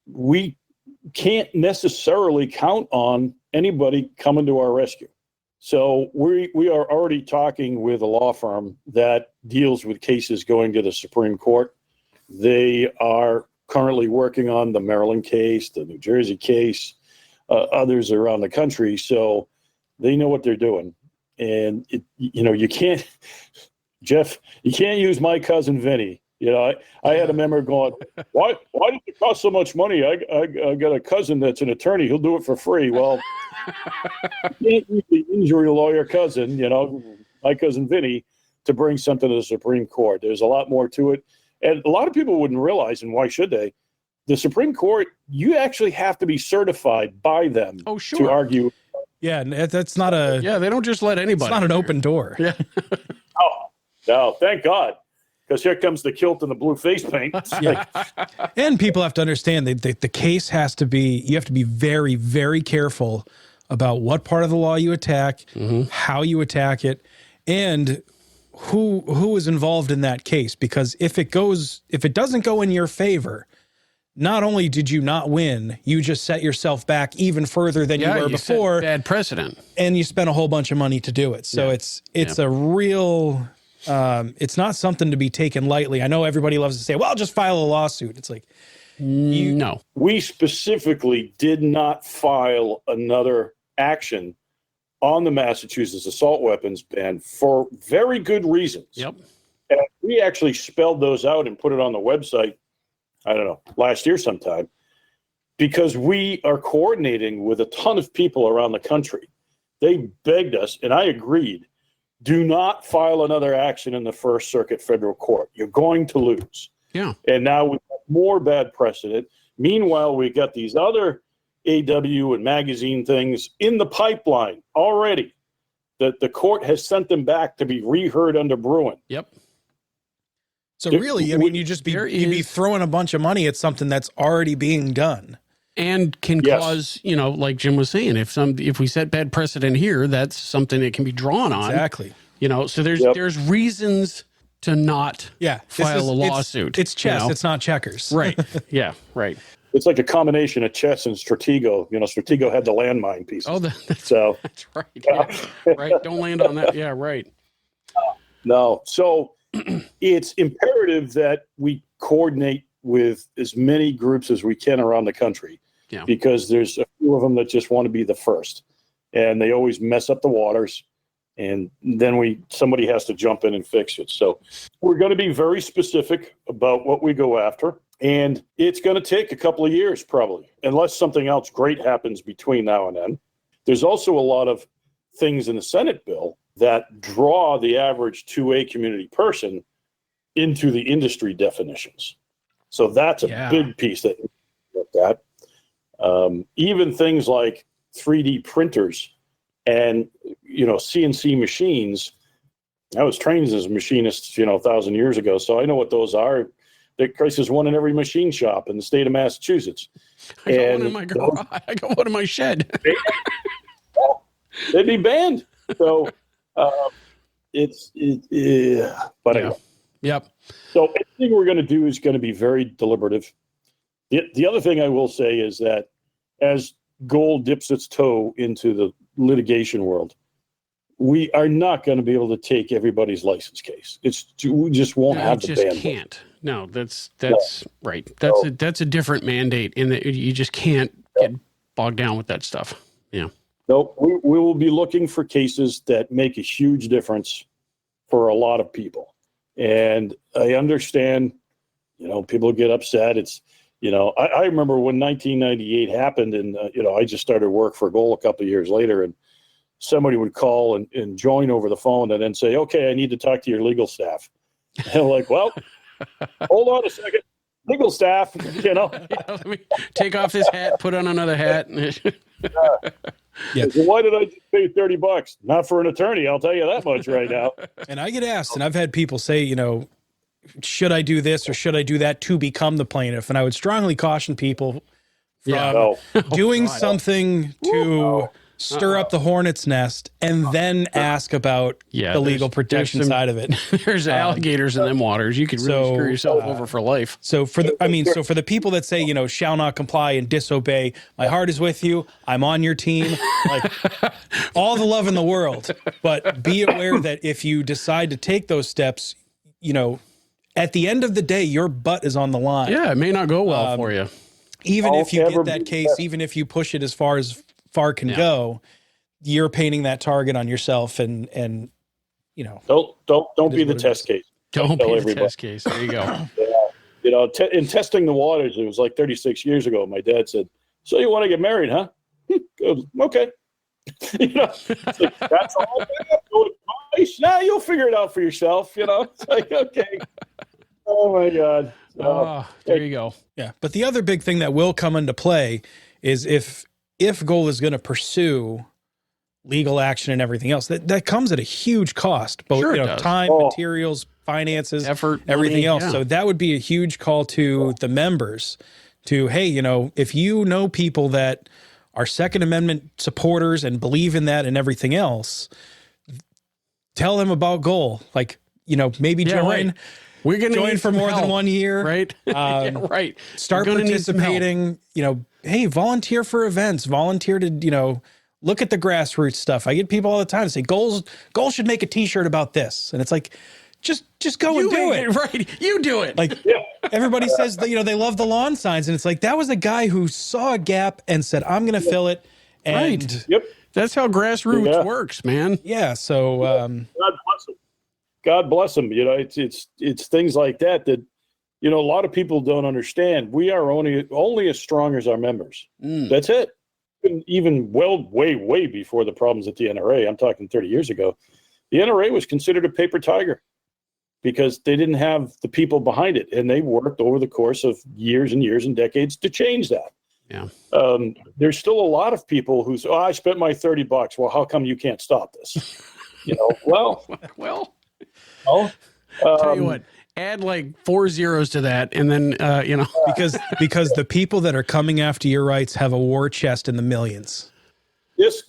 we can't necessarily count on anybody coming to our rescue. So we are already talking with a law firm that deals with cases going to the Supreme Court. They are currently working on the Maryland case, the New Jersey case, others around the country. So they know what they're doing. And, you can't, Jeff, you can't use My Cousin Vinny. I had a member going, why did it cost so much money? I got a cousin that's an attorney. He'll do it for free. Well, you can't use the injury lawyer cousin, My Cousin Vinny, to bring something to the Supreme Court. There's a lot more to it. And a lot of people wouldn't realize, and why should they? The Supreme Court, you actually have to be certified by them to argue. Yeah, that's not a... Yeah, they don't just let anybody. It's not an open door. Yeah. No, thank God. Because here comes the kilt and the blue face paint. And people have to understand that the case has to be, you have to be very, very careful about what part of the law you attack, how you attack it, and who is involved in that case. Because if it doesn't go in your favor, not only did you not win, you just set yourself back even further than you were before. Set bad precedent. And you spent a whole bunch of money to do it. So it's a real... it's not something to be taken lightly. I know everybody loves to say, well, just file a lawsuit. It's like, no. We specifically did not file another action on the Massachusetts assault weapons ban for very good reasons. Yep. And we actually spelled those out and put it on the website, I don't know, last year sometime, because we are coordinating with a ton of people around the country. They begged us, and I agreed, do not file another action in the First Circuit Federal Court. You're going to lose. Yeah. And now we've got more bad precedent. Meanwhile, we got these other AW and magazine things in the pipeline already. The court has sent them back to be reheard under Bruin. Yep. So really, I mean, you'd be throwing a bunch of money at something that's already being done. And can cause, like Jim was saying, if we set bad precedent here, that's something that can be drawn on. Exactly. So there's reasons to not file a lawsuit. It's chess. It's not checkers. Right. Yeah. Right. It's like a combination of chess and Stratego. Stratego had the landmine pieces. Oh, that's right. Yeah. Right. Don't land on that. Yeah. Right. No. So it's imperative that we coordinate with as many groups as we can around the country, because there's a few of them that just want to be the first, and they always mess up the waters, and then somebody has to jump in and fix it. So we're going to be very specific about what we go after, and it's going to take a couple of years probably, unless something else great happens between now and then. There's also a lot of things in the Senate bill that draw the average 2A community person into the industry definitions. So that's a big piece that you look at. Even things like 3D printers and, CNC machines. I was trained as a machinist, 1,000 years ago, so I know what those are. There's one in every machine shop in the state of Massachusetts. I got one in my garage. I got one in my shed. They'd be banned. So but anyway. Yep. So everything we're going to do is going to be very deliberative. The other thing I will say is that as gold dips its toe into the litigation world, we are not going to be able to take everybody's license case. We just won't have the bandwidth. Can't. No, that's right. That's a different mandate in that you just can't get bogged down with that stuff. Yeah. No, we will be looking for cases that make a huge difference for a lot of people. And I understand, people get upset. It's, I remember when 1998 happened, and, I just started work for Goal a couple of years later, and somebody would call and join over the phone and then say, okay, I need to talk to your legal staff. And I'm like, well, hold on a second. Legal staff, let me take off this hat, put on another hat. Yeah. So why did I just pay $30? Not for an attorney, I'll tell you that much right now. And I get asked, and I've had people say, should I do this or should I do that to become the plaintiff? And I would strongly caution people from doing something to stir up the hornet's nest and then ask about the legal protection side of it. There's alligators in them waters. You could really screw yourself over for life. So for the people that say, shall not comply and disobey, my heart is with you. I'm on your team. Like all the love in the world. But be aware that if you decide to take those steps, at the end of the day, your butt is on the line. Yeah, it may not go well for you. Even if you get that case, even if you push it as far can go, you're painting that target on yourself, and don't be the test case. Don't be the test case. There you go. In testing the waters, it was like 36 years ago. My dad said, "So you want to get married, huh?" Okay. That's all. Nah, you'll figure it out for yourself. It's like, okay. Oh my God. There you go. Yeah, but the other big thing that will come into play is if Goal is going to pursue legal action and everything else, that comes at a huge cost, both time, materials, finances, effort, everything money, else. yeah. So that would be a huge call to the members to, hey, if you know people that are Second Amendment supporters and believe in that and everything else, tell them about Goal. Like, maybe join. Right. We're going to join for more than 1 year. Right. Right. Start participating, hey, volunteer for events, volunteer to, look at the grassroots stuff. I get people all the time to say, Goal should make a t-shirt about this. And it's like, just go and do it. Right. You do it. Like everybody says that, they love the lawn signs. And it's like, that was a guy who saw a gap and said, I'm going to fill it. And right. Yep. That's how grassroots works, man. Yeah. So, God bless him. God bless them. It's things like that a lot of people don't understand. We are only as strong as our members. That's it. Even way before the problems at the NRA, I'm talking 30 years ago, the NRA was considered a paper tiger because they didn't have the people behind it. And they worked over the course of years and years and decades to change that. Yeah. There's still a lot of people who say, "Oh, I spent my $30. Well, how come you can't stop this?" Well, tell you what, add like 4 zeros to that, and then because the people that are coming after your rights have a war chest in the millions.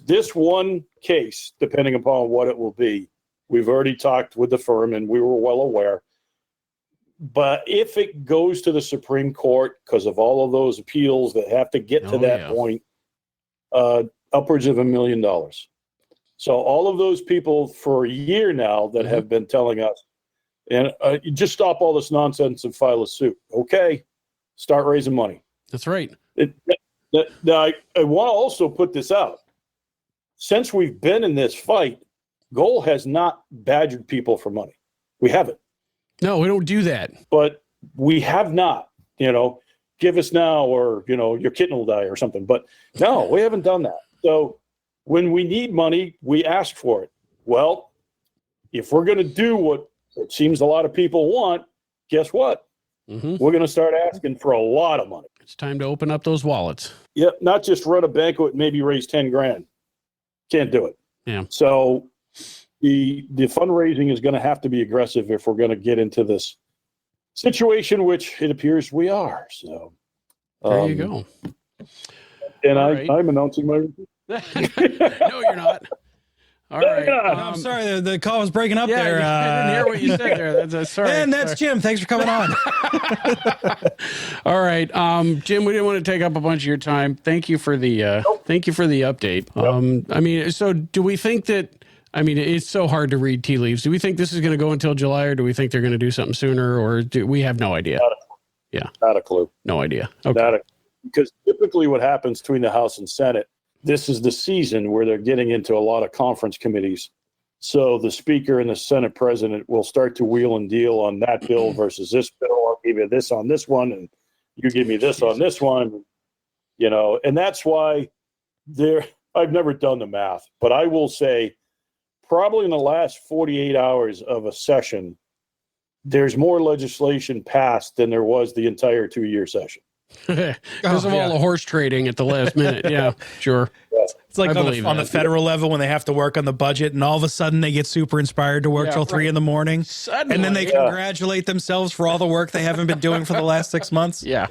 This one case, depending upon what it will be, we've already talked with the firm, and we were well aware. But if it goes to the Supreme Court because of all of those appeals that have to get to that point, upwards of $1 million. So all of those people for a year now that have been telling us, and you just stop all this nonsense and file a suit. Okay, start raising money. That's right. I want to also put this out. Since we've been in this fight, Goal has not badgered people for money. We haven't. No, we don't do that. But we have not, give us now or, your kitten will die or something. But no, we haven't done that. So when we need money, we ask for it. Well, if we're going to do what it seems a lot of people want, guess what? We're going to start asking for a lot of money. It's time to open up those wallets. Yep, not just run a banquet, maybe raise 10 grand. Can't do it. Yeah. So the fundraising is going to have to be aggressive if we're going to get into this situation, which it appears we are. So there you go. And I'm announcing my. No, you're not. All right. I'm sorry, the call was breaking up there. I didn't hear what you said there. That's sorry. And that's Jim. Thanks for coming on. All right, Jim. We didn't want to take up a bunch of your time. Thank you for the update. I mean, so do we think that? I mean, it's so hard to read tea leaves. Do we think this is going to go until July, or do we think they're going to do something sooner, or do we have no idea? Not a clue. No idea. Okay. Because typically what happens between the House and Senate, this is the season where they're getting into a lot of conference committees. So the Speaker and the Senate President will start to wheel and deal on that bill versus this bill. I'll give you this on this one, and you give me this on this one. And that's why I've never done the math, but I will say probably in the last 48 hours of a session, there's more legislation passed than there was the entire 2-year session. Because of all the horse trading at the last minute. Yeah, sure. It's like on the federal level when they have to work on the budget and all of a sudden they get super inspired to work till 3 a.m. Suddenly, and then they congratulate themselves for all the work they haven't been doing for the last 6 months. Yeah.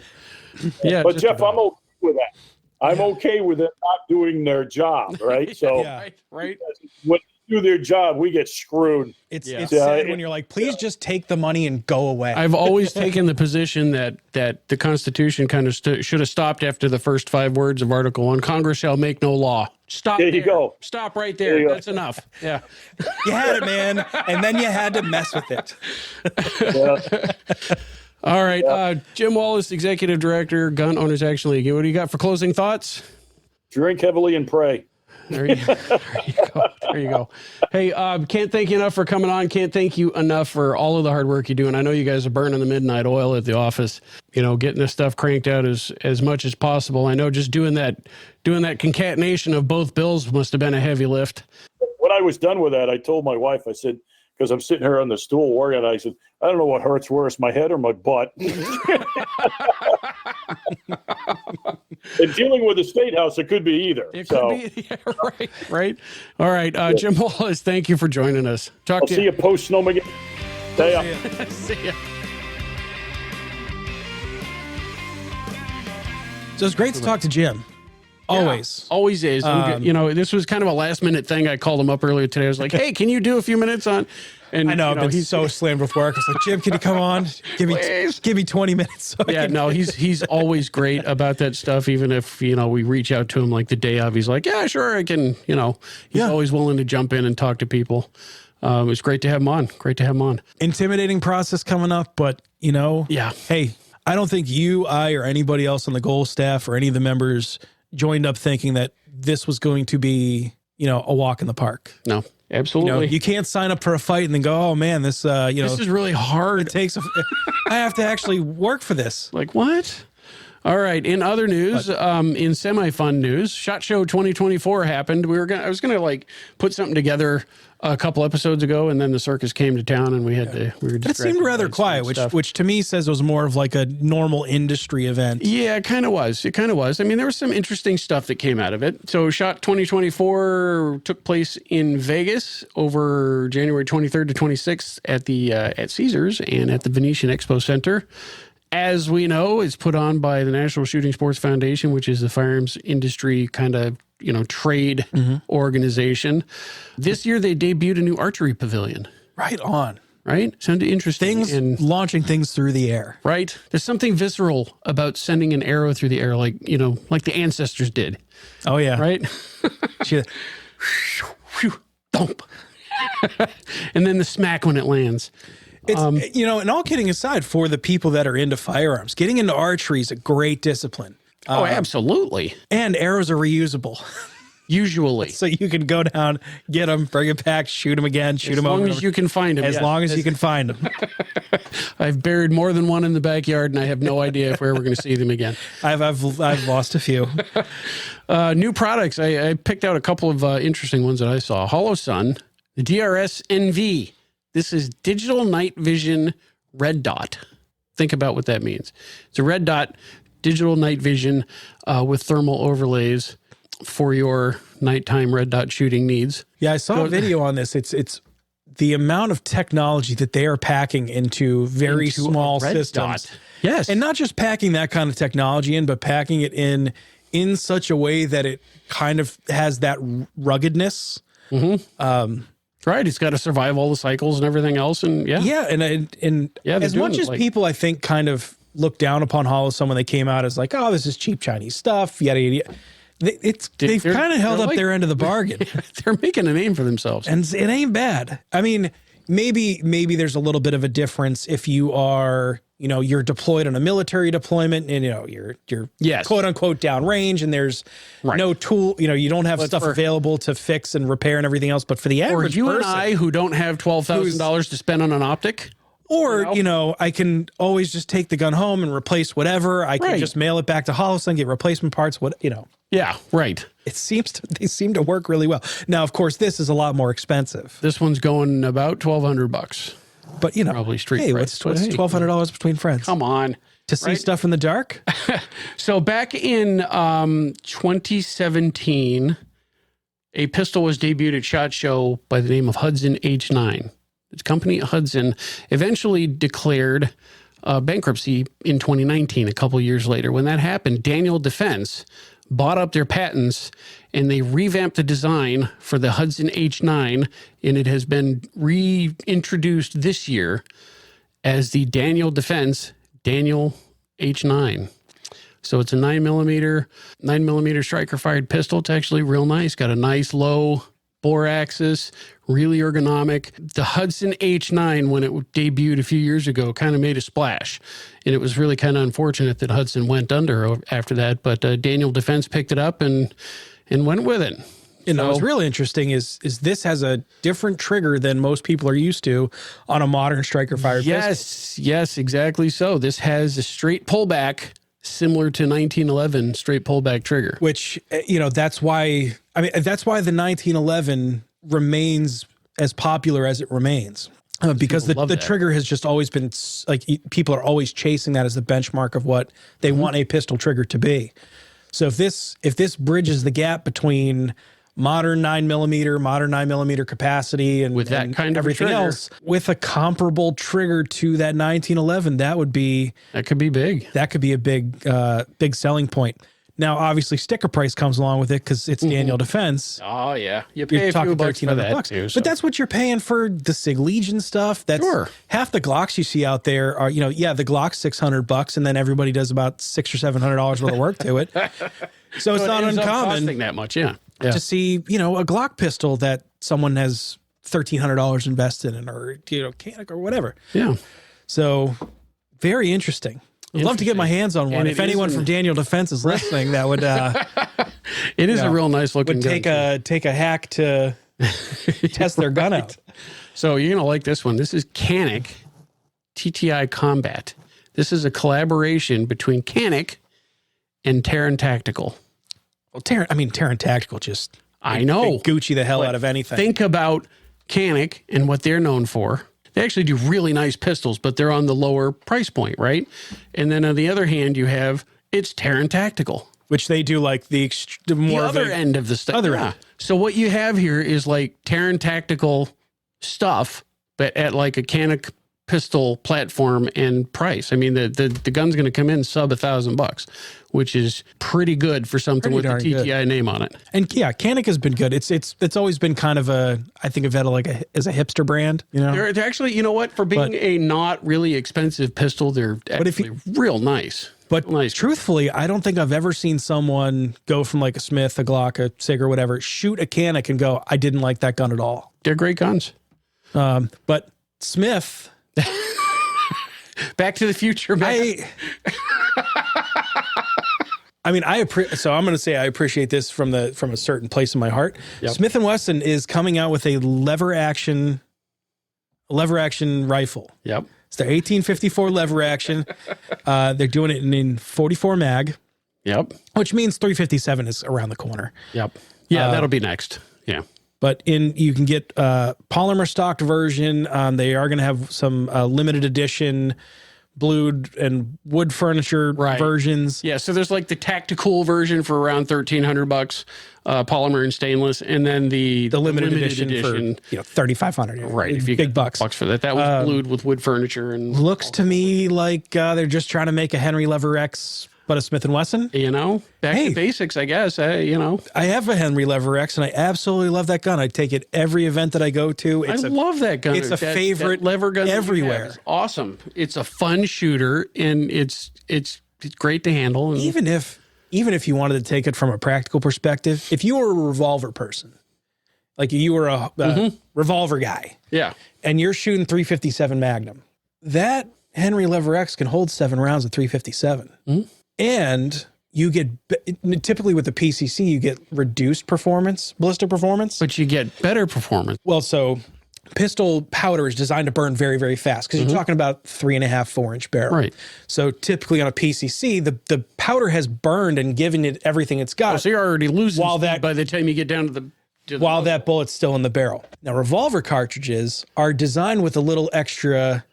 But Jeff, I'm okay with that. I'm okay with them not doing their job, right? So right. When they do their job, we get screwed. It's sad when you're like, please just take the money and go away. I've always taken the position that the Constitution kind of should have stopped after the first 5 words of Article 1. Congress shall make no law. Stop there. You go. Stop right there. That's enough. Yeah. You had it, man. And then you had to mess with it. All right. Jim Wallace, Executive Director, Gun Owners Action League. What do you got for closing thoughts? Drink heavily and pray. There you go. There you go. Hey, can't thank you enough for coming on. Can't thank you enough for all of the hard work you do. And I know you guys are burning the midnight oil at the office, getting this stuff cranked out as much as possible. I know just doing that concatenation of both bills must have been a heavy lift. When I was done with that, I told my wife, I said, because I'm sitting here on the stool working, I said, I don't know what hurts worse, my head or my butt. And dealing with the State House, it could be either. It could be, right. All right, Jim Wallace, thank you for joining us. I'll see you post Snowmageddon. See ya. So it's great to talk to Jim. Always. Yeah, always is. This was kind of a last minute thing. I called him up earlier today. I was like, hey, can you do a few minutes on? And I know, he's so slammed with work. I was like, Jim, can you come on? Give me 20 minutes. So he's always great about that stuff. Even if, we reach out to him like the day of, he's like, yeah, sure. I can, he's always willing to jump in and talk to people. It's great to have him on. Intimidating process coming up, but hey, I don't think you, I, or anybody else on the Goal staff or any of the members joined up thinking that this was going to be, a walk in the park. No, absolutely. You can't sign up for a fight and then go, oh man, this, this is really hard. It takes, I have to actually work for this. Like what? All right. In other news, in semi-fun news, SHOT Show 2024 happened. I was gonna like put something together a couple episodes ago, and then the circus came to town, and we were But it seemed rather quiet, which to me says it was more of like a normal industry event. Yeah, it kind of was. I mean, there was some interesting stuff that came out of it. So SHOT 2024 took place in Vegas over January 23rd to 26th at Caesars and at the Venetian Expo Center. As we know, it's put on by the National Shooting Sports Foundation, which is the firearms industry kind of, trade organization. This year, they debuted a new archery pavilion. Right on. Right? Sounded interesting. Launching things through the air. Right? There's something visceral about sending an arrow through the air, like the ancestors did. Oh, yeah. Right? Thump. And then the smack when it lands. It's, and all kidding aside, for the people that are into firearms, getting into archery is a great discipline. Oh, absolutely. And arrows are reusable. Usually. So you can go down, get them, bring it back, shoot them again, shoot them over. As long as you can find them. As long as you can find them. I've buried more than one in the backyard, and I have no idea if we're ever going to see them again. I've lost a few. New products. I picked out a couple of interesting ones that I saw. HoloSun, the DRS NV. This is digital night vision red dot. Think about what that means. It's a red dot digital night vision with thermal overlays for your nighttime red dot shooting needs. Yeah, I saw a video on this. It's the amount of technology that they are packing into very small systems. Dot. Yes. And not just packing that kind of technology in, but packing it in such a way that it kind of has that ruggedness. Mm-hmm. Right, it's got to survive all the cycles and everything else, and as much as people I think kind of look down upon HoloSun when they came out as like, oh, this is cheap Chinese stuff, yada yada. They've kind of held up their end of the bargain. They're making a name for themselves, and it ain't bad. I mean, maybe there's a little bit of a difference if you are, you're deployed on a military deployment and, you're quote unquote downrange and there's no tool, you don't have stuff available to fix and repair and everything else. But for the average person, and I who don't have $12,000 to spend on an optic, or, I can always just take the gun home and replace whatever. I can just mail it back to HoloSun, get replacement parts, Yeah, right. They seem to work really well. Now, of course, this is a lot more expensive. This one's going about $1,200. But probably street hey, price. what's $1,200 between friends? Come on. To see stuff in the dark? So back in 2017, a pistol was debuted at SHOT Show by the name of Hudson H9. Its company, Hudson, eventually declared bankruptcy in 2019, a couple years later. When that happened, Daniel Defense bought up their patents, and they revamped the design for the Hudson H9, and it has been reintroduced this year as the Daniel Defense Daniel H9. So it's a 9mm striker-fired pistol. It's actually real nice. Got a nice low bore axis, really ergonomic. The Hudson H9, when it debuted a few years ago, kind of made a splash. And it was really kind of unfortunate that Hudson went under after that. But Daniel Defense picked it up and went with it. What's really interesting is this has a different trigger than most people are used to on a modern striker-fired pistol. Yes, exactly so. This has a straight pullback, similar to 1911 straight pullback trigger. Which, that's why the 1911 remains as popular as it remains. Because the trigger has just always been, like, people are always chasing that as the benchmark of what they want a pistol trigger to be. So if this bridges the gap between modern 9mm capacity and with that kind of everything else with a comparable trigger to that 1911, that could be big. That could be a big selling point. Now, obviously, sticker price comes along with it because it's Daniel Defense. Oh yeah, you pay a few bucks for that too. But that's what you're paying for the Sig Legion stuff. That's half the Glocks you see out there are, the Glock's $600, and then everybody does about $600 or $700 worth of work to it. So it's not uncommon that much, to see, a Glock pistol that someone has $1,300 invested in, or Canik or whatever. Yeah. So very interesting. I'd love to get my hands on one. If anyone from Daniel Defense is listening, that would it is a real nice looking gun. Take a hack to test their gun out. So you're gonna like this one. This is Canik TTI Combat. This is a collaboration between Canik and Terran Tactical. Well, Terran Tactical just I know. they Gucci the hell out of anything. Think about Canik and what they're known for. They actually do really nice pistols, but they're on the lower price point, right? And then on the other hand, you have it's Terran Tactical. Which they do like the more The other of a, end of the stuff. other end. So what you have here is like Terran Tactical stuff, but at like a Canik pistol platform and price. I mean, the gun's going to come in sub $1,000, which is pretty good for something with the TTI name on it. And yeah, Canik has been good. It's always been kind of I think of it as a hipster brand, you know. They're actually, you know what, for being a not really expensive pistol, they're actually real nice. But truthfully, I don't think I've ever seen someone go from like a Smith, a Glock, a Sig or whatever, shoot a Canik and go, I didn't like that gun at all. They're great guns. But Smith, Back to the Future. I mean, so I'm going to say I appreciate this from a certain place in my heart. Yep. Smith & Wesson is coming out with a lever action rifle. Yep. It's their 1854 lever action. They're doing it in 44 mag. Yep. Which means 357 is around the corner. Yep. Yeah, that'll be next. Yeah. But you can get polymer stocked version. They are going to have some limited edition blued and wood furniture versions. Yeah, so there's like the tactical version for around $1,300, polymer and stainless, and then the limited edition for $3,500. Right, if you big bucks for that. That was blued with wood furniture and looks to me like they're just trying to make a Henry Lever X, but a Smith & Wesson. You know, back to basics, I guess. You know, I have a Henry Lever X, and I absolutely love that gun. I take it every event that I go to. I love that gun. It's a favorite that lever gun everywhere. It's awesome. It's a fun shooter, and it's great to handle. And even if you wanted to take it from a practical perspective, if you were a revolver person, like you were a revolver guy, and you're shooting 357 Magnum, that Henry Lever X can hold 7 rounds of 357. And you get, typically with the PCC, you get reduced performance, ballistic performance. But you get better performance. Well, so pistol powder is designed to burn very, very fast because you're talking about 3.5, 4 inch barrel. Right. So typically on a PCC, the powder has burned and given it everything it's got. Oh, so you're already losing speed by the time you get down to the while that bullet's still in the barrel. Now, revolver cartridges are designed with a little extra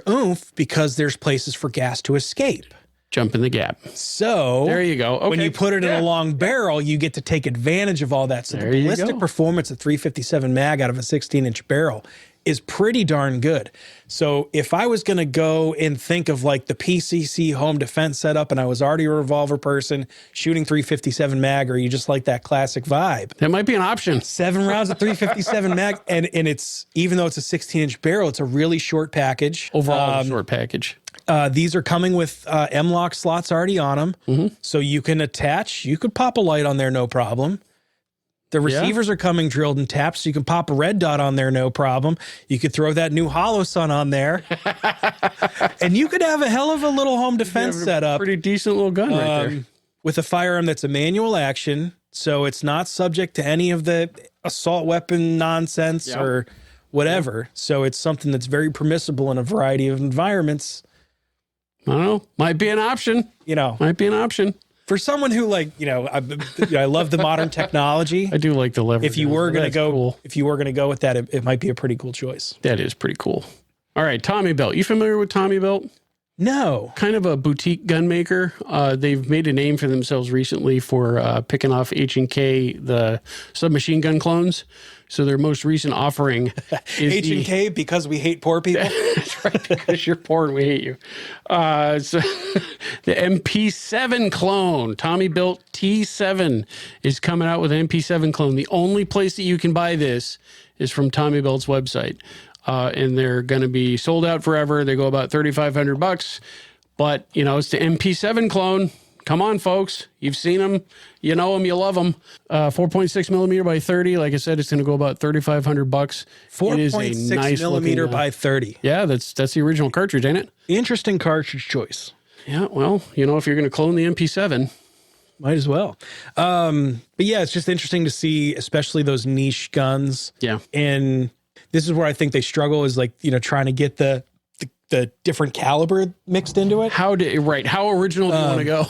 oomph because there's places for gas to escape. Jump in the gap. So there you go. Okay. When you put it in a long barrel, you get to take advantage of all that. So the ballistic performance of 357 mag out of a 16-inch barrel is pretty darn good. So if I was going to go and think of like the PCC home defense setup and I was already a revolver person shooting 357 mag, or you just like that classic vibe, that might be an option. 7 rounds of 357 mag. And it's, even though it's a 16-inch barrel, it's a really short package. Overall, short package. These are coming with M-LOK slots already on them. So you can attach, you could pop a light on there, no problem. The receivers are coming drilled and tapped, so you can pop a red dot on there, no problem. You could throw that new Hollow Sun on there. And you could have a hell of a little home defense setup. Pretty decent little gun right there. With a firearm that's a manual action, so it's not subject to any of the assault weapon nonsense or whatever. So it's something that's very permissible in a variety of environments. I don't know. Might be an option. Might be an option. For someone who I love the modern technology. I do like the lever. If you were going to go with that, it might be a pretty cool choice. That is pretty cool. All right, Tommy Belt. You familiar with Tommy Belt? No. Kind of a boutique gun maker. They've made a name for themselves recently for picking off H&K, the submachine gun clones. So their most recent offering is H&K because we hate poor people. That's right, because you're poor and we hate you. So the MP7 clone, Tommy Built T7, is coming out with an MP7 clone. The only place that you can buy this is from Tommy Belt's website. And they're going to be sold out forever. They go about $3,500, but it's the MP7 clone. Come on, folks. You've seen them. You know them. You love them. 4.6 millimeter by 30. Like I said, it's going to go about $3,500. 4.6 millimeter by 30. Yeah, that's the original cartridge, ain't it? Interesting cartridge choice. Yeah, well, if you're going to clone the MP7. Might as well. But yeah, it's just interesting to see, especially those niche guns. Yeah. And this is where I think they struggle is trying to get the the different caliber mixed into it. How original do you want to go?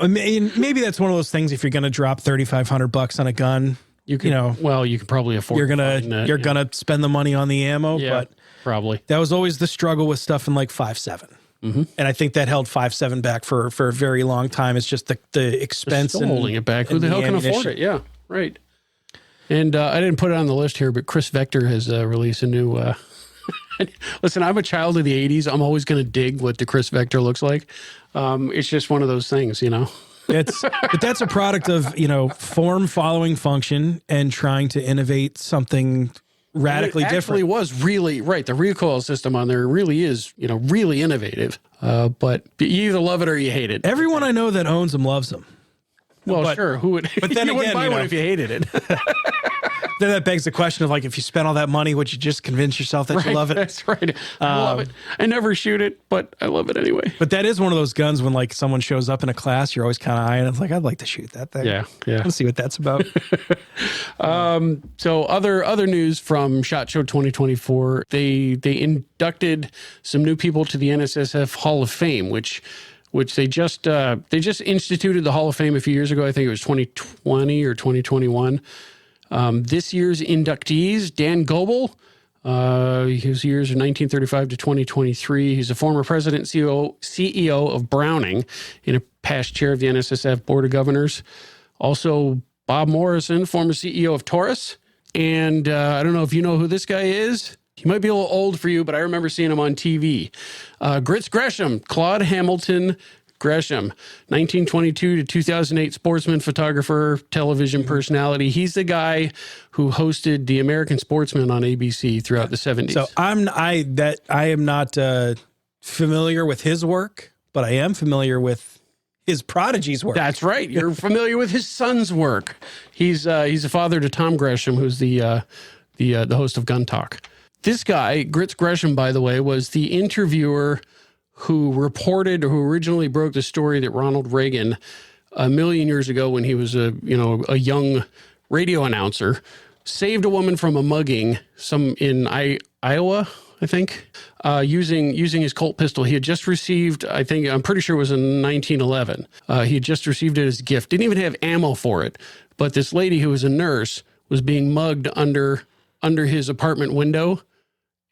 I mean, maybe that's one of those things. If you're going to drop $3,500 on a gun, you can probably afford. You're gonna spend the money on the ammo, but probably that was always the struggle with stuff in like 5.7. And I think that held 5.7 back for a very long time. It's just the expense and holding it back. Who the hell can afford it? Yeah, right. And I didn't put it on the list here, but Chris Vector has released a new. Listen, I'm a child of the 80s. I'm always going to dig what the Chris Vector looks like. It's just one of those things, But that's a product of, form following function and trying to innovate something radically different. It was really right. The recoil system on there really is, really innovative. But you either love it or you hate it. Everyone I know that owns them loves them. Well, sure. Who would? But then you wouldn't buy one if you hated it. Then that begs the question of like, if you spent all that money, would you just convince yourself that you love it? That's right. I love it. I never shoot it, but I love it anyway. But that is one of those guns when like someone shows up in a class, you're always kind of eyeing. It's like, I'd like to shoot that thing. Yeah. Let's see what that's about. So other news from SHOT Show 2024, they inducted some new people to the NSSF Hall of Fame, which they just instituted the Hall of Fame a few years ago. I think it was 2020 or 2021. This year's inductees, Dan Goebel, his years are 1935 to 2023. He's a former president, CEO of Browning, and a past chair of the NSSF Board of Governors. Also, Bob Morrison, former CEO of Taurus. And I don't know if you know who this guy is. He might be a little old for you, but I remember seeing him on TV. Grits Gresham, Claude Hamilton Gresham, 1922 to 2008 sportsman, photographer, television personality. He's the guy who hosted the American Sportsman on ABC throughout the 70s. So I am not familiar with his work, but I am familiar with his prodigy's work. That's right. You're familiar with his son's work. He's a father to Tom Gresham, who's the host of Gun Talk. This guy, Grits Gresham, by the way, was the interviewer who originally broke the story that Ronald Reagan, a million years ago when he was a young radio announcer, saved a woman from a mugging in Iowa, I think, using his Colt pistol. He had just received, I'm pretty sure it was in 1911. He had just received it as a gift. Didn't even have ammo for it. But this lady who was a nurse was being mugged under his apartment window.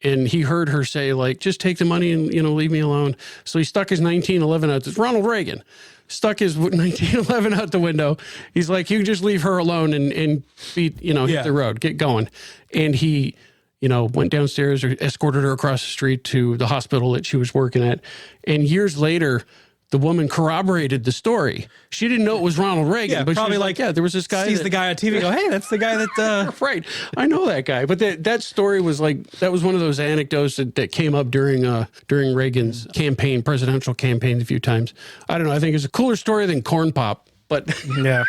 And he heard her say, like, just take the money and, leave me alone. So he stuck his 1911 out. It's Ronald Reagan. Stuck his 1911 out the window. He's like, you can just leave her alone and hit the road, get going. And he, went downstairs or escorted her across the street to the hospital that she was working at. And years later, the woman corroborated the story. She didn't know it was Ronald Reagan, but probably there was this guy. Sees the guy on TV. Go, hey, that's the guy that. Right, I know that guy. But that story was that was one of those anecdotes that came up during Reagan's presidential campaign a few times. I don't know. I think it's a cooler story than Corn Pop. But yeah,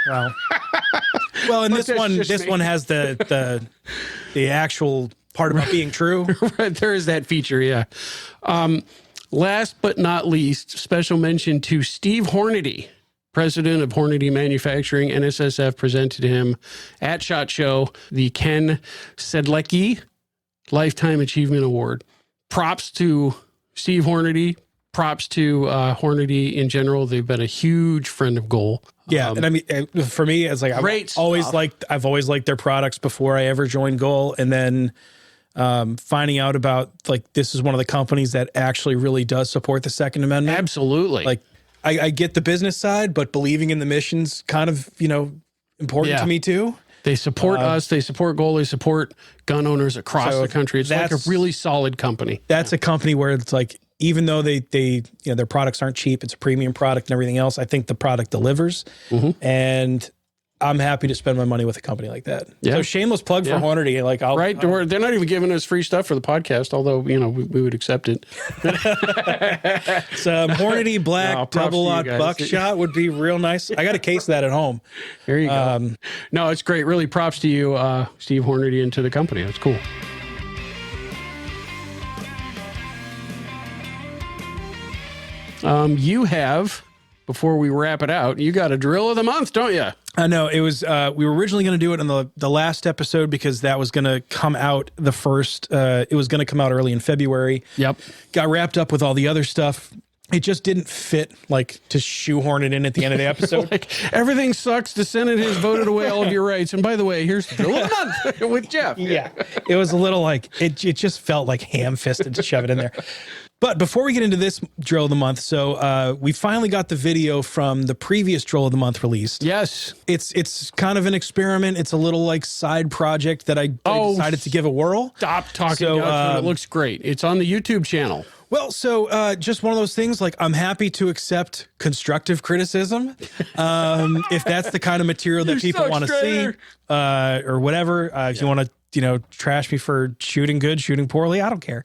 well, and this one has the actual part about being true. Right, there is that feature. Yeah. Last but not least, special mention to Steve Hornady, president of Hornady Manufacturing. NSSF presented him at SHOT Show the Ken Sedlecki Lifetime Achievement Award. Props to Steve Hornady. Props to Hornady in general. They've been a huge friend of Goal. Yeah, and I mean, for me, it's like I've always liked their products before I ever joined Goal, and then finding out about this is one of the companies that actually really does support the Second Amendment. Absolutely. Like I get the business side, but believing in the mission's kind of, important to me too. They support us. They support Goal. They support gun owners across the country. It's like a really solid company. That's a company where it's like, even though they their products aren't cheap, it's a premium product and everything else. I think the product delivers, and I'm happy to spend my money with a company like that. Yeah. So shameless plug for Hornady. They're not even giving us free stuff for the podcast, although we would accept it. Some Hornady Black double-aught buckshot would be real nice. I got a case of that at home. There you go. No, it's great. Really, props to you, Steve Hornady, and to the company. That's cool. You have before we wrap it out, you got a drill of the month, don't you? I know it was, we were originally going to do it in the last episode because that was going to come out it was going to come out early in February. Yep. Got wrapped up with all the other stuff. It just didn't fit, like, to shoehorn it in at the end of the episode. Like, everything sucks. The Senate has voted away all of your rights. And by the way, here's the drill of the month with Jeff. Yeah. It was a little like, it just felt like ham-fisted to shove it in there. But before we get into this drill of the month, so we finally got the video from the previous drill of the month released. Yes. It's kind of an experiment. It's a little like side project that I decided to give a whirl. Stop talking about it. It looks great. It's on the YouTube channel. Well, so just one of those things, like, I'm happy to accept constructive criticism. If that's the kind of material that people want to see, or whatever. If you want to, trash me for shooting good, shooting poorly, I don't care.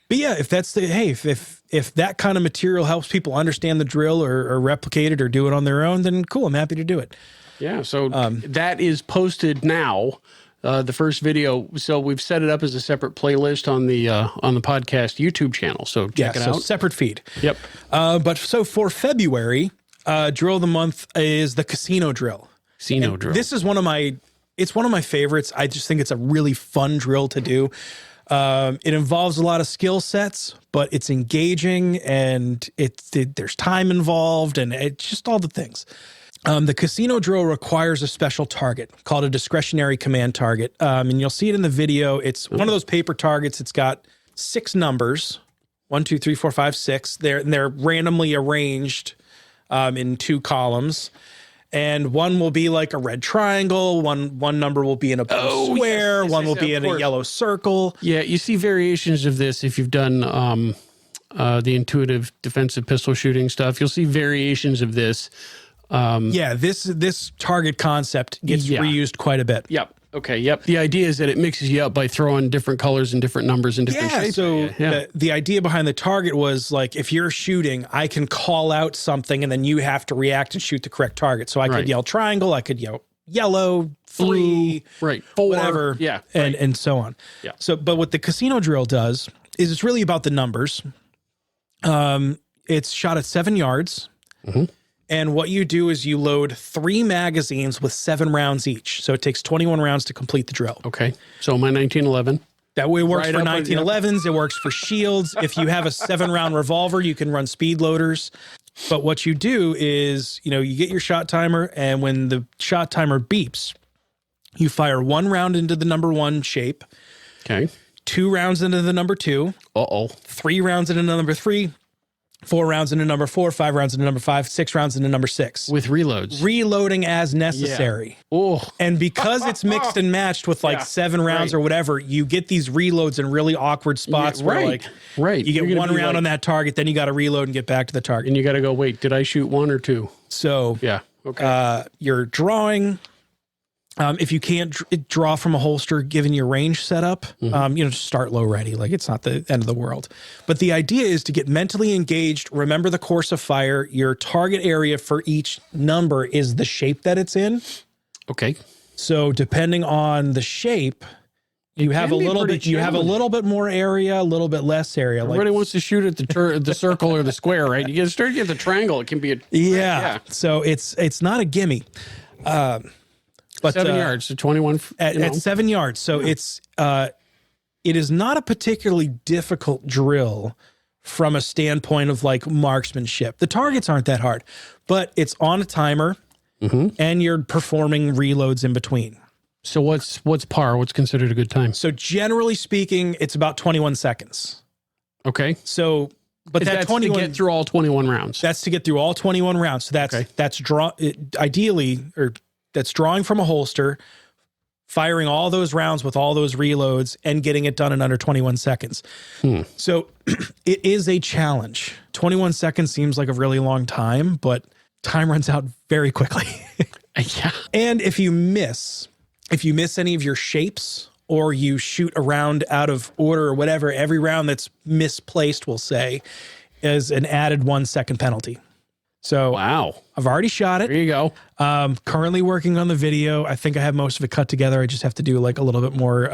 But yeah, if that's if that kind of material helps people understand the drill or replicate it or do it on their own, then cool, I'm happy to do it. Yeah, so that is posted now. The first video, so we've set it up as a separate playlist on the podcast YouTube channel. So check it out. Separate feed. Yep. But so for February, drill of the month is the casino drill. Casino drill. This is one of my favorites. I just think it's a really fun drill to do. It involves a lot of skill sets, but it's engaging and there's time involved and it's just all the things. The casino drill requires a special target called a discretionary command target. And you'll see it in the video. It's one of those paper targets. It's got 6 numbers, 1, 2, 3, 4, 5, 6. They're randomly arranged in 2 columns. And one will be like a red triangle. One number will be in a blue square. One will be in a yellow circle. Yeah, you see variations of this if you've done the intuitive defensive pistol shooting stuff. You'll see variations of this. This target concept gets reused quite a bit. Yep. Okay. Yep. The idea is that it mixes you up by throwing different colors and different numbers and different shapes. So the idea behind the target was like, if you're shooting, I can call out something and then you have to react and shoot the correct target. So I could yell triangle, I could yell yellow, 3, 4, whatever, and so on. Yeah. So, but what the casino drill does is it's really about the numbers. It's shot at 7 yards. Mm-hmm. And what you do is you load 3 magazines with 7 rounds each. So it takes 21 rounds to complete the drill. Okay. So my 1911. That way it works for 1911s. It works for shields. If you have a 7-round revolver, you can run speed loaders. But what you do is, you get your shot timer, and when the shot timer beeps, you fire 1 round into the number 1 shape. Okay. 2 rounds into the number 2. 3 rounds into number 3. 4 rounds into number 4, 5 rounds into number 5, 6 rounds into number 6. With reloads. Reloading as necessary. Yeah. Oh. And because it's mixed and matched with 7 rounds or whatever, you get these reloads in really awkward spots where you get 1 round on that target, then you got to reload and get back to the target. And you got to go, wait, did I shoot 1 or 2? So okay. You're drawing. If you can't draw from a holster, given your range setup, just start low ready. Like, it's not the end of the world. But the idea is to get mentally engaged. Remember the course of fire. Your target area for each number is the shape that it's in. Okay. So depending on the shape, you have a little bit. You have a little bit more area, a little bit less area. Everybody wants to shoot at the circle or the square, right? You get start to get the triangle. It can be So it's not a gimme. But 7 yards, so 21 at 7 yards. So it is not a particularly difficult drill from a standpoint of like marksmanship. The targets aren't that hard, but it's on a timer and you're performing reloads in between. So what's par? What's considered a good time? So generally speaking, it's about 21 seconds. Okay. So, but that's 21 to get through all 21 rounds. That's to get through all 21 rounds. So that's that's drawing from a holster, firing all those rounds with all those reloads, and getting it done in under 21 seconds. So it is a challenge. 21 seconds seems like a really long time, but time runs out very quickly. Yeah. And if you miss any of your shapes, or you shoot a round out of order or whatever, every round that's misplaced, we'll say, is an added 1 second penalty. So wow, I've already shot it. There you go. Currently working on the video. I think I have most of it cut together. I just have to do like a little bit more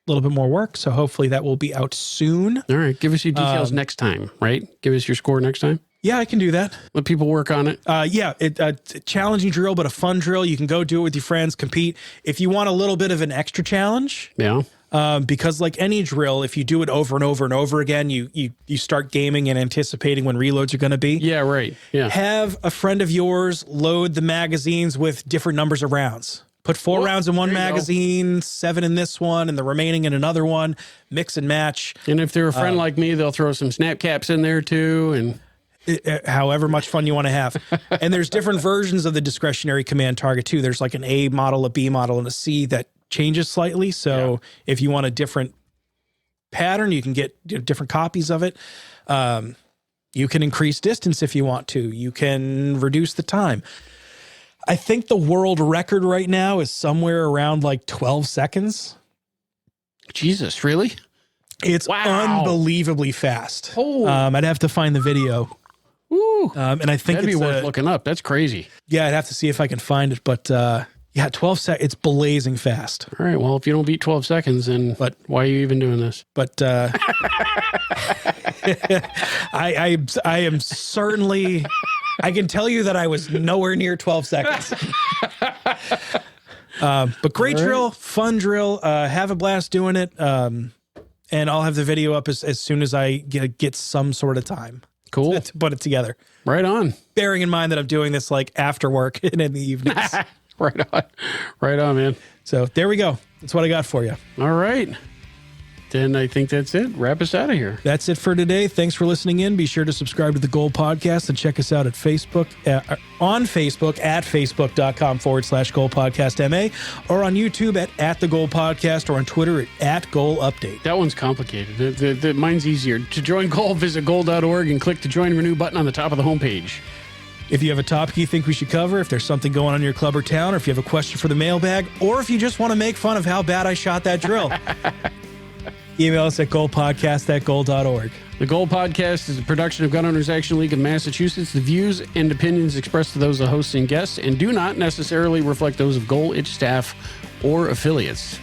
work. So hopefully that will be out soon. All right. Give us your details next time, right? Give us your score next time. Yeah, I can do that. Let people work on it. Yeah, it's a challenging drill, but a fun drill. You can go do it with your friends, compete. If you want a little bit of an extra challenge, Yeah. because like any drill, if you do it over and over and over again, you start gaming and anticipating when reloads are going to be. Yeah, right. Yeah. Have a friend of yours load the magazines with different numbers of rounds. Put 4 rounds in one there you go. magazine, 7 in this one, and the remaining in another one. Mix and match. And if they're a friend like me, they'll throw some snap caps in there too. And However much fun you want to have. And there's different versions of the discretionary command target too. There's like an A model, a B model, and a C that changes slightly. So if you want a different pattern, you can get different copies of it. You can increase distance if you want to. You can reduce the time. I think the world record right now is somewhere around like 12 seconds. Jesus, really? It's unbelievably fast. Oh. I'd have to find the video. Ooh. And I think That'd be it's worth looking up. That's crazy. Yeah, I'd have to see if I can find it. But yeah, 12 seconds. It's blazing fast. All right. Well, if you don't beat 12 seconds, then why are you even doing this? But I am certainly, I can tell you that I was nowhere near 12 seconds. But great drill, fun drill. Have a blast doing it. And I'll have the video up as soon as I get some sort of time. Cool. To put it together. Right on. Bearing in mind that I'm doing this like after work and in the evenings. Right on. Right on, man. So there we go. That's what I got for you. All right. Then I think that's it. Wrap us out of here. That's it for today. Thanks for listening in. Be sure to subscribe to the Goal Podcast and check us out at Facebook, on Facebook at facebook.com/Goal Podcast MA, or on YouTube at the Goal Podcast, or on Twitter at Goal Update. That one's complicated. Mine's easier. To join Goal, visit goal.org and click the Join Renew button on the top of the homepage. If you have a topic you think we should cover, if there's something going on in your club or town, or if you have a question for the mailbag, or if you just want to make fun of how bad I shot that drill, email us at goalpodcast@goal.org. The Goal Podcast is a production of Gun Owners Action League of Massachusetts. The views and opinions expressed to those of hosts and guests and do not necessarily reflect those of Goal, its staff, or affiliates.